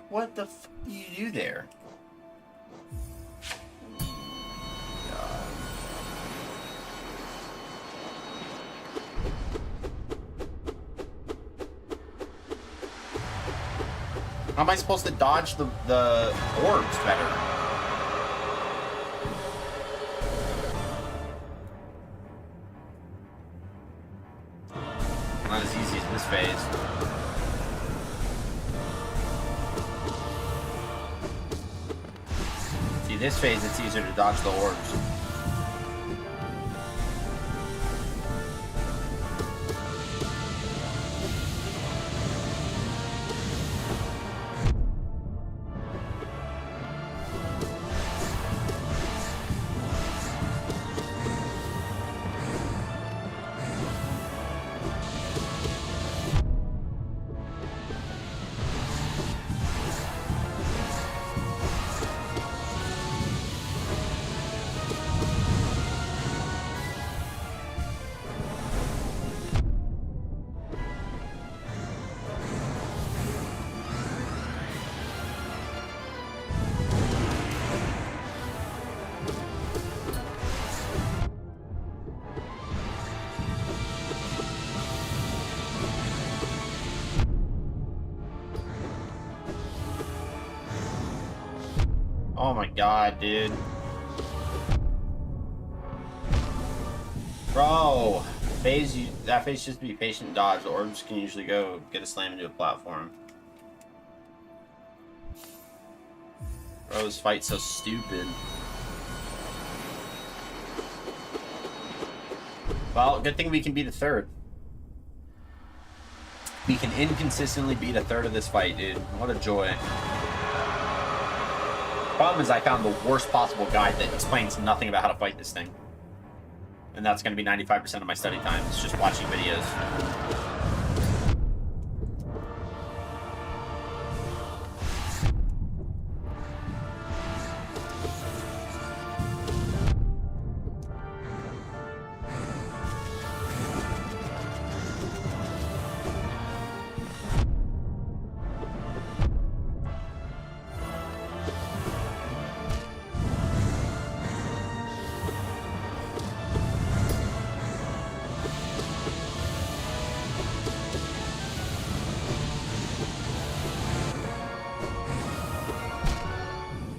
What the f do you do there? How am I supposed to dodge the orbs better? Not as easy as this phase. See, this phase, it's easier to dodge the orbs. Oh my god, dude. Bro! That phase just be patient dodge. The orbs can usually go get a slam into a platform. Bro, this fight's so stupid. Well, good thing we can beat a third. We can inconsistently beat a third of this fight, dude. What a joy. Problem is I found the worst possible guide that explains nothing about how to fight this thing. And that's going to be 95% of my study time. It's just watching videos.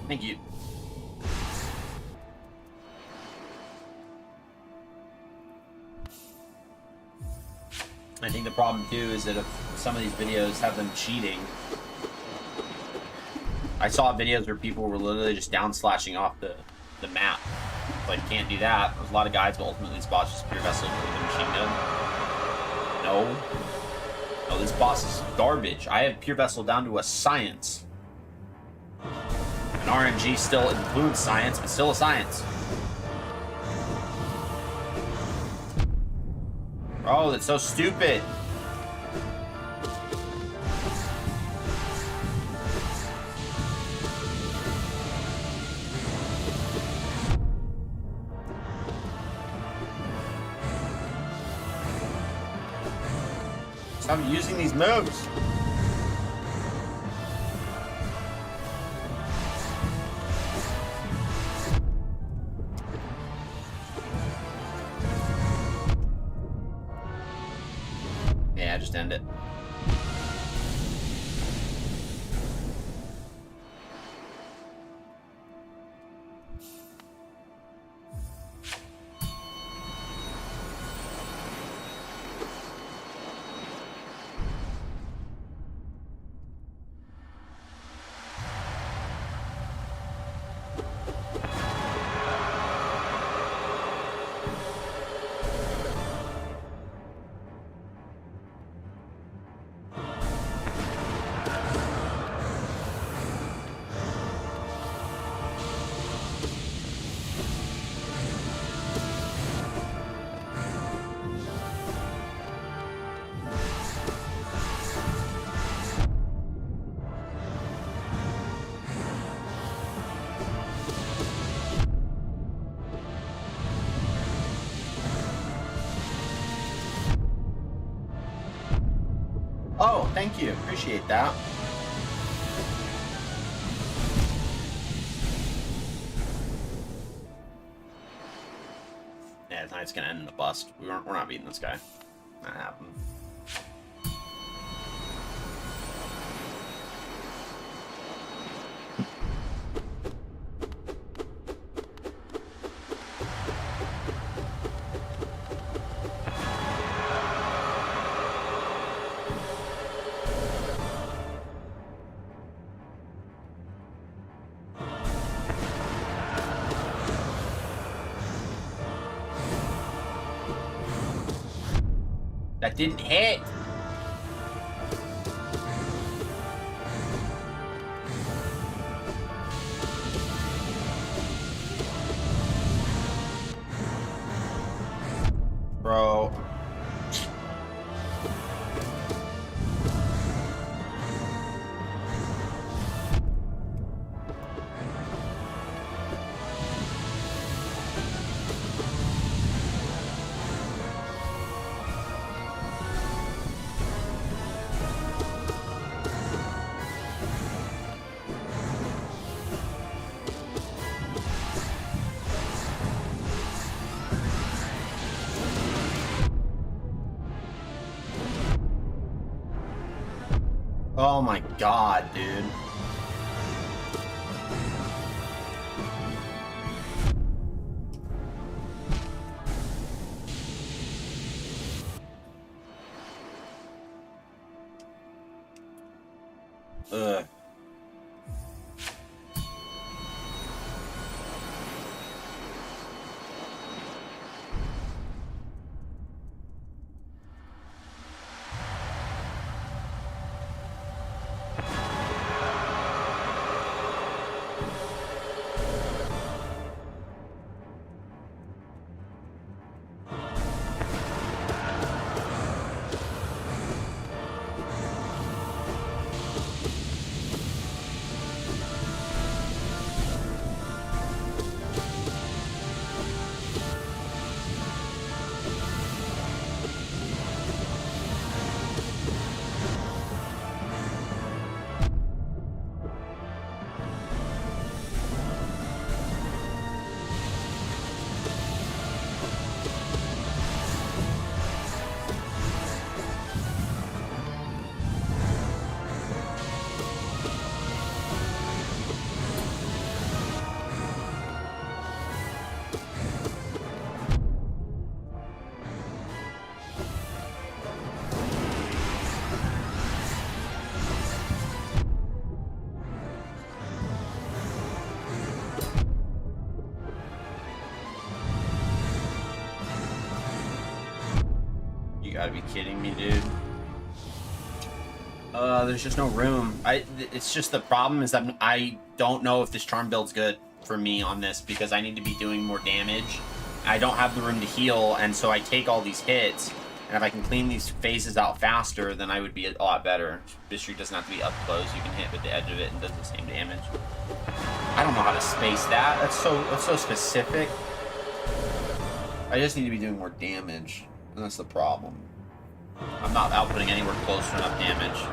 Thank you. I think the problem too is that if some of these videos have them cheating. I saw videos where people were literally just down slashing off the map. Like, can't do that. There's a lot of guides, but ultimately this boss is pure vessel with a machine gun. No. No, this boss is garbage. I have pure vessel down to a science. And RNG still includes science, but still a science. Oh, that's so stupid. Stop using these moves. Yeah, just end it. Oh, thank you. Appreciate that. Yeah, tonight's gonna end in a bust. We're not beating this guy. Not happening. That didn't hit. Bro. Oh my god, dude. Ugh. You gotta be kidding me, dude. There's just no room. It's just the problem is that I don't know if this charm build's good for me on this because I need to be doing more damage. I don't have the room to heal, and so I take all these hits. And if I can clean these phases out faster, then I would be a lot better. This streak doesn't have to be up close. You can hit with the edge of it and does the same damage. I don't know how to space that. That's so specific. I just need to be doing more damage, and that's the problem. I'm not outputting anywhere close to enough damage.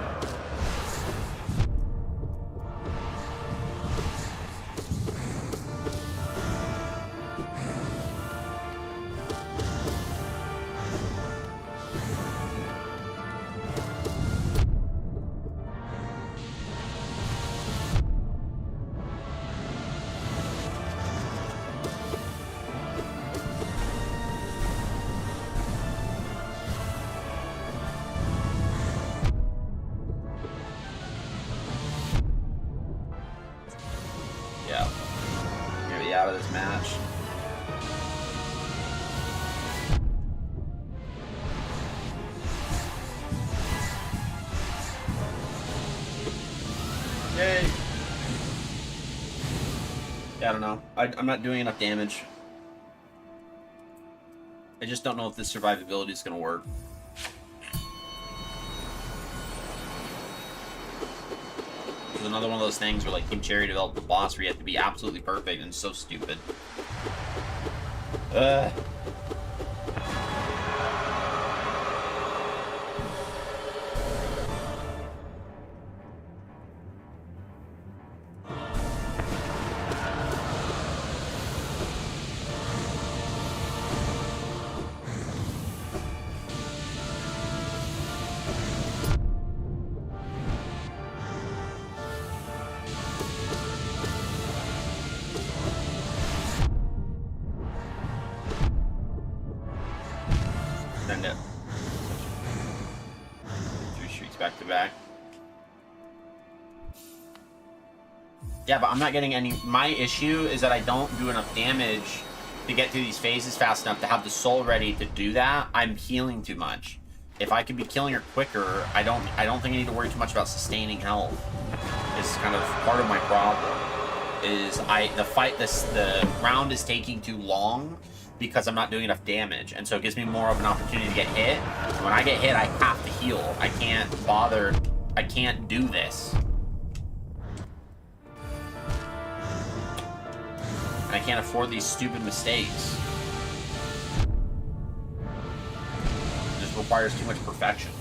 Out of this match. Yay! Yeah, I don't know. I'm not doing enough damage. I just don't know if this survivability is gonna work. It's another one of those things where like Team Cherry developed a boss where you have to be absolutely perfect and so stupid. Send it. 3 streaks back to back. Yeah, but I'm not getting any... My issue is that I don't do enough damage to get through these phases fast enough to have the soul ready to do that. I'm healing too much. if I could be killing her quicker, I don't think I need to worry too much about sustaining health. Is kind of part of my problem. Is the round is taking too long because I'm not doing enough damage, and so it gives me more of an opportunity to get hit. And when I get hit, I have to heal. I can't bother. I can't do this. And I can't afford these stupid mistakes. It just requires too much perfection.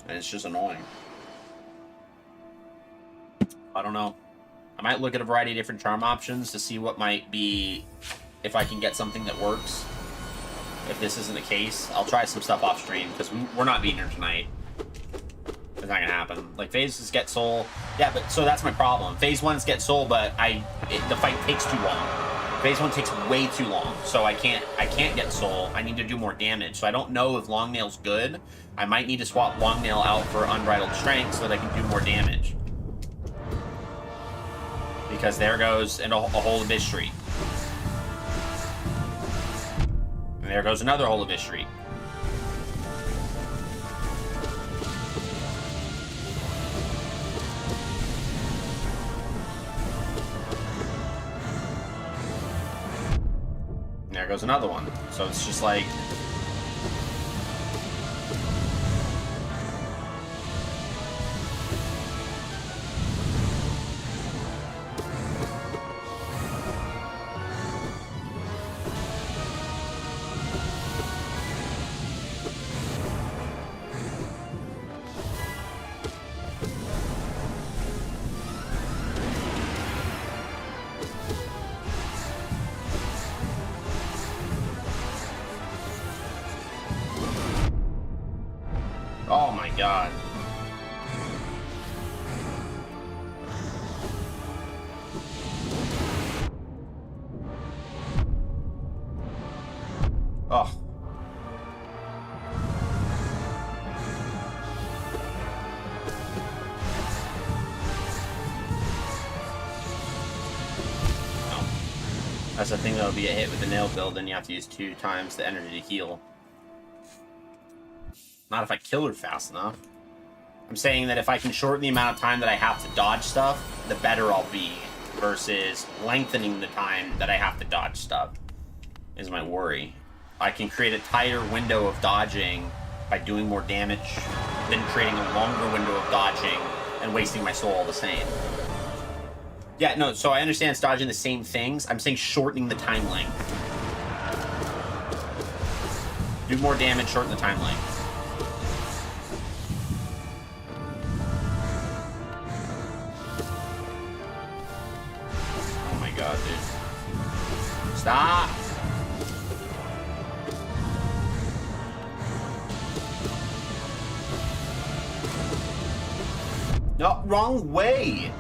And it's just annoying. I don't know. I might look at a variety of different charm options to see what might be, if I can get something that works. If this isn't the case, I'll try some stuff off stream, because we're not beating her tonight. It's not gonna happen. Like, phase is get soul. Yeah, but so that's my problem. Phase 1 is get soul, but the fight takes too long. Phase 1 takes way too long, so I can't get soul. I need to do more damage. So I don't know if long nail's good. I might need to swap long nail out for unbridled strength so that I can do more damage. Because there goes a whole abyss streak. And there goes another whole abyss streak. And there goes another one. So it's just like... Oh my god. Oh. No. That's the thing, that'll be a hit with the nail build, and you have to use 2 times the energy to heal. Not if I kill her fast enough. I'm saying that if I can shorten the amount of time that I have to dodge stuff, the better I'll be, versus lengthening the time that I have to dodge stuff, is my worry. I can create a tighter window of dodging by doing more damage than creating a longer window of dodging and wasting my soul all the same. Yeah, no, so I understand it's dodging the same things. I'm saying shortening the time length. Do more damage, shorten the time length. God, dude. Stop! No, wrong way!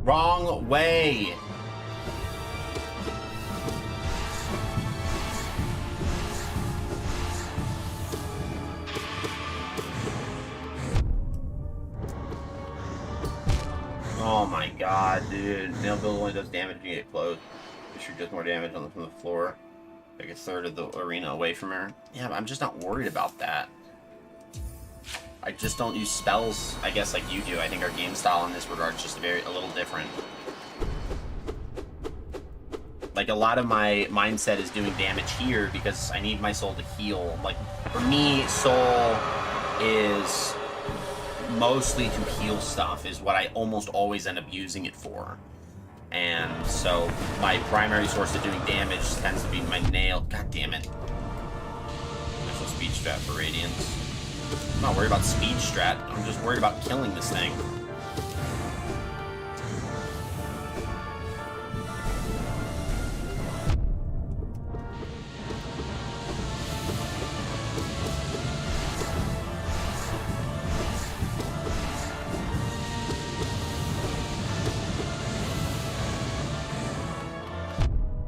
Wrong way. Oh my god, dude. Nail build only does damage when you get close. It should does more damage from the floor. Like a third of the arena away from her. Yeah, but I'm just not worried about that. I just don't use spells, I guess, like you do. I think our game style in this regard is just a little different. Like, a lot of my mindset is doing damage here because I need my soul to heal. Like, for me, soul is mostly to heal stuff, is what I almost always end up using it for. And so, my primary source of doing damage tends to be my nail. God damn it. There's no speed strat for Radiance. I'm not worried about speed strat, I'm just worried about killing this thing.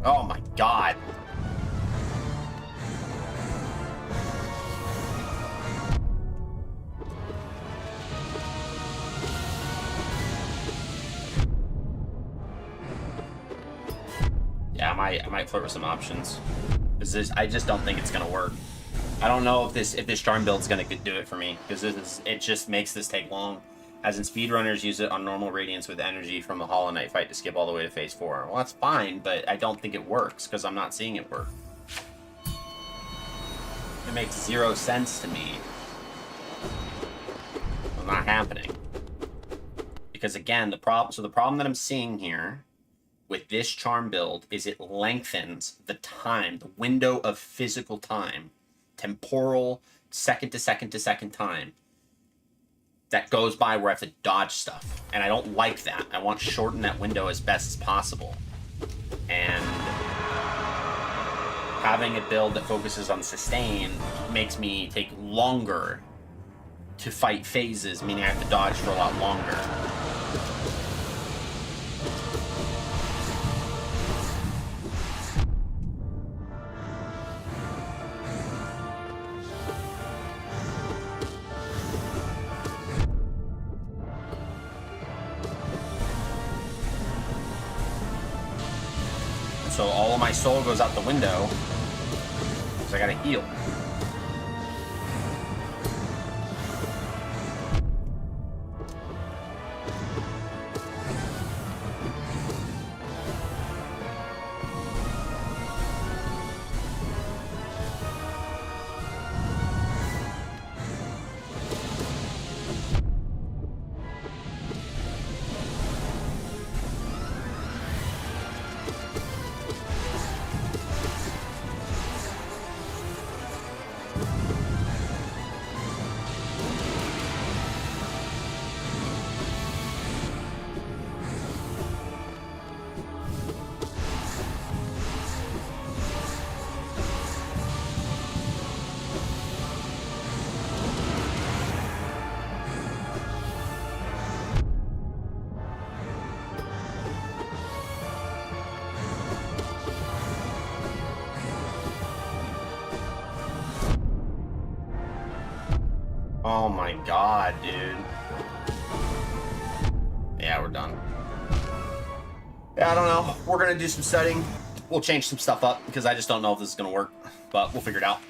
Oh my god. Yeah, I might flirt with some options. I just don't think it's gonna work. I don't know if this charm build's gonna do it for me, because it just makes this take long. As in, speedrunners use it on normal radiance with energy from the Hollow Knight fight to skip all the way to phase 4. Well, that's fine, but I don't think it works, because I'm not seeing it work. It makes 0 sense to me. It's not happening. Because again, the problem that I'm seeing here with this charm build is it lengthens the time, the window of physical time, temporal, second to second to second time, that goes by where I have to dodge stuff. And I don't like that. I want to shorten that window as best as possible. And having a build that focuses on sustain makes me take longer to fight phases, meaning I have to dodge for a lot longer. So all of my soul goes out the window, because I gotta heal. Oh my god, dude. Yeah, we're done. Yeah, I don't know. We're gonna do some studying. We'll change some stuff up, because I just don't know if this is gonna work. But we'll figure it out.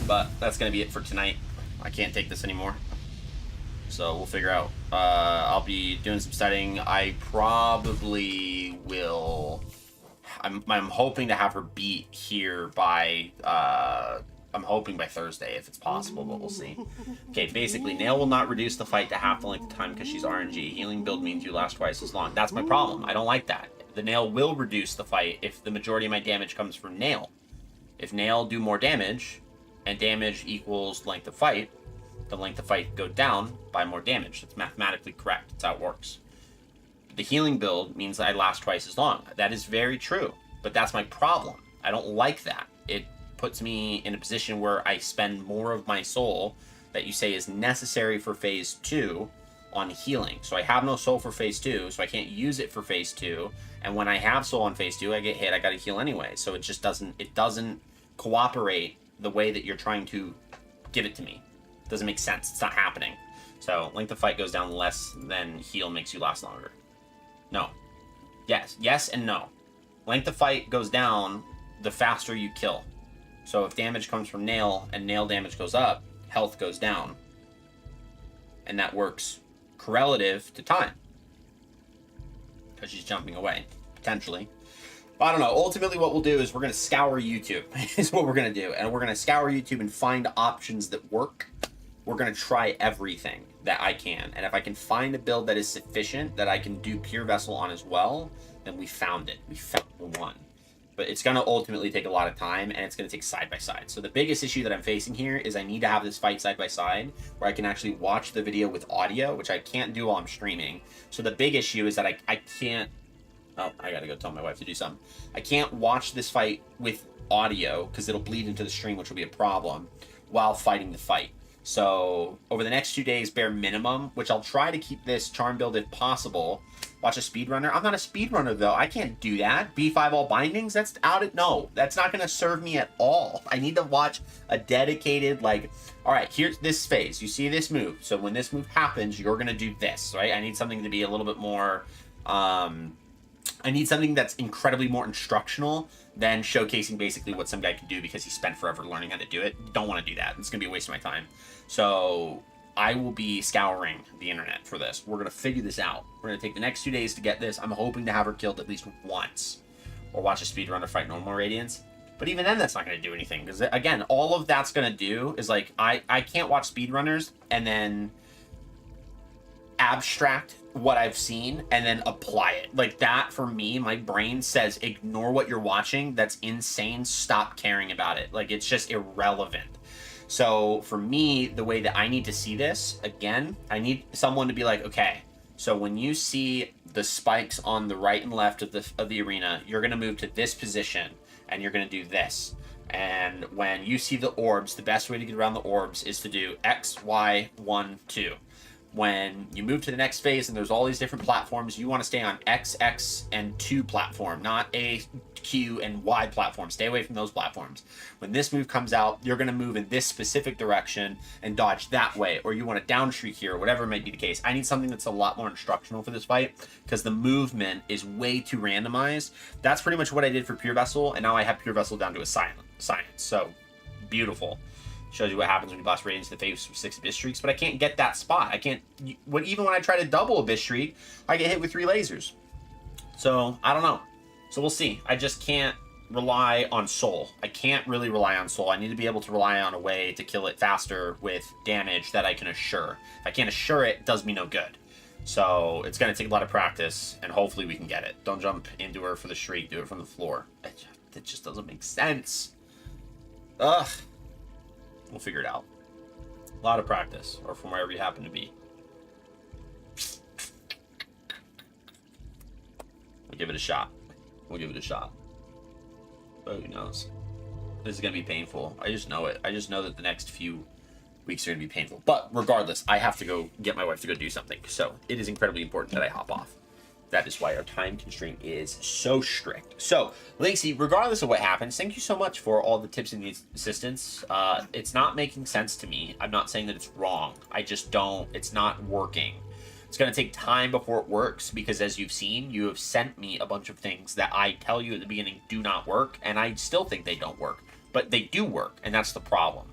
But that's gonna be it for tonight. I can't take this anymore. So we'll figure out. I'll be doing some studying. I probably will... I'm hoping to have her beat here by... I'm hoping by Thursday, if it's possible, but we'll see. Okay, basically, Nail will not reduce the fight to half the length of time because she's RNG. Healing build means you last twice as long. That's my problem. I don't like that. The Nail will reduce the fight if the majority of my damage comes from Nail. If Nail do more damage, and damage equals length of fight, the length of fight go down by more damage. That's mathematically correct. That's how it works. The healing build means I last twice as long. That is very true, but that's my problem. I don't like that. It puts me in a position where I spend more of my soul that you say is necessary for phase 2 on healing. So I have no soul for phase 2, so I can't use it for phase 2. And when I have soul on phase 2, I get hit, I gotta heal anyway. So it just doesn't cooperate the way that you're trying to give it to me. It doesn't make sense. It's not happening. So length of fight goes down less than heal makes you last longer. No. Yes. Yes and no. Length of fight goes down the faster you kill. So if damage comes from Nail and Nail damage goes up, health goes down. And that works correlative to time. Because she's jumping away, potentially. But I don't know. Ultimately, what we'll do is we're going to scour YouTube, is what we're going to do. And we're going to scour YouTube and find options that work. We're going to try everything that I can. And if I can find a build that is sufficient, that I can do Pure Vessel on as well, then we found it. We found the one. But it's going to ultimately take a lot of time, and it's going to take side by side. So the biggest issue that I'm facing here is I need to have this fight side by side where I can actually watch the video with audio, which I can't do while I'm streaming. So the big issue is that I can't... Oh, I got to go tell my wife to do something. I can't watch this fight with audio because it'll bleed into the stream, which will be a problem, while fighting the fight. So over the next 2 days, bare minimum, which I'll try to keep this charm build if possible, Watch a speedrunner. I'm not a speedrunner, though. I can't do that. B5 all bindings? That's out of... No, that's not going to serve me at all. I need to watch a dedicated, like... All right, here's this phase. You see this move. So when this move happens, you're going to do this, right? I need something to be a little bit more... I need something that's incredibly more instructional than showcasing basically what some guy can do because he spent forever learning how to do it. Don't want to do that. It's going to be a waste of my time. So I will be scouring the internet for this. We're going to figure this out. We're going to take the next 2 days to get this. I'm hoping to have her killed at least once. Or watch a speedrunner fight normal radiance. But even then, that's not going to do anything. Because, again, all of that's going to do is, like, I can't watch speedrunners and then abstract what I've seen and then apply it. Like, that, for me, my brain says, ignore what you're watching. That's insane. Stop caring about it. Like, it's just irrelevant. So, for me, the way that I need to see this, again, I need someone to be like, okay, so when you see the spikes on the right and left of the arena, you're going to move to this position, and you're going to do this. And when you see the orbs, the best way to get around the orbs is to do X, Y, 1, 2. When you move to the next phase and there's all these different platforms, you want to stay on X, X, and 2 platform, not A, Q, and Y platform. Stay away from those platforms. When this move comes out, you're going to move in this specific direction and dodge that way, or you want to down streak here, or whatever might be the case. I need something that's a lot more instructional for this fight because the movement is way too randomized. That's pretty much what I did for Pure Vessel, and now I have Pure Vessel down to a science. So, beautiful. Shows you what happens when you blast radiance to the face with 6 Abyss Streaks, but I can't get that spot. I can't... Even when I try to double Abyss Streak, I get hit with 3 lasers. So, I don't know. So, we'll see. I just can't rely on Soul. I can't really rely on Soul. I need to be able to rely on a way to kill it faster with damage that I can assure. If I can't assure it, it does me no good. So, it's going to take a lot of practice, and hopefully we can get it. Don't jump into her for the Shriek. Do it from the floor. It just doesn't make sense. Ugh. We'll figure it out. A lot of practice, or from wherever you happen to be. We'll give it a shot. We'll give it a shot. But who knows? This is going to be painful. I just know it. I just know that the next few weeks are going to be painful. But regardless, I have to go get my wife to go do something. So it is incredibly important that I hop off. That is why our time constraint is so strict. So, Lacey, regardless of what happens, thank you so much for all the tips and the assistance. It's not making sense to me. I'm not saying that it's wrong. I just don't. It's not working. It's going to take time before it works because, as you've seen, you have sent me a bunch of things that I tell you at the beginning do not work, and I still think they don't work. But they do work, and that's the problem.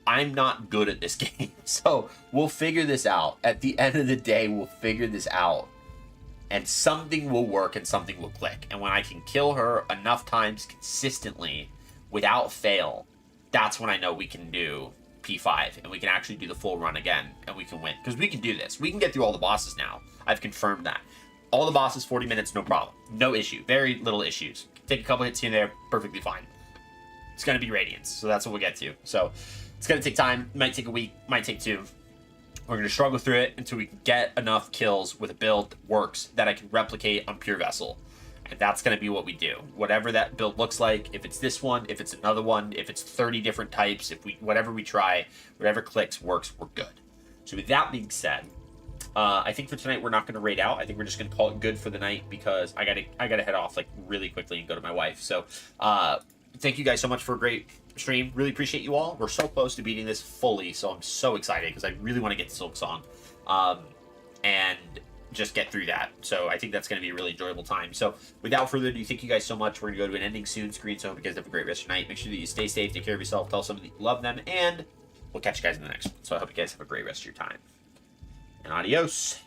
I'm not good at this game, so we'll figure this out. At the end of the day, we'll figure this out. And something will work and something will click. And when I can kill her enough times consistently without fail, that's when I know we can do P5 and we can actually do the full run again and we can win. Because we can do this. We can get through all the bosses now. I've confirmed that. All the bosses, 40 minutes, no problem. No issue. Very little issues. Take a couple hits here and there, perfectly fine. It's going to be Radiance, so that's what we'll get to. So it's going to take time. Might take a week, might take 2. We're going to struggle through it until we can get enough kills with a build that works that I can replicate on Pure Vessel. And that's going to be what we do. Whatever that build looks like, if it's this one, if it's another one, if it's 30 different types, whatever we try, whatever clicks, works, we're good. So with that being said, I think for tonight we're not going to raid out. I think we're just going to call it good for the night because I gotta head off like really quickly and go to my wife. So thank you guys so much for a great stream. Really appreciate you all. We're so close to beating this fully, so I'm so excited because I really want to get to Silk Song and just get through that. So I think that's going to be a really enjoyable time. So without further ado, thank you guys so much. We're going to go to an ending soon screen, so I hope you guys have a great rest of your night. Make sure that you stay safe, take care of yourself, tell somebody that you love them, and we'll catch you guys in the next one. So I hope you guys have a great rest of your time. And adios.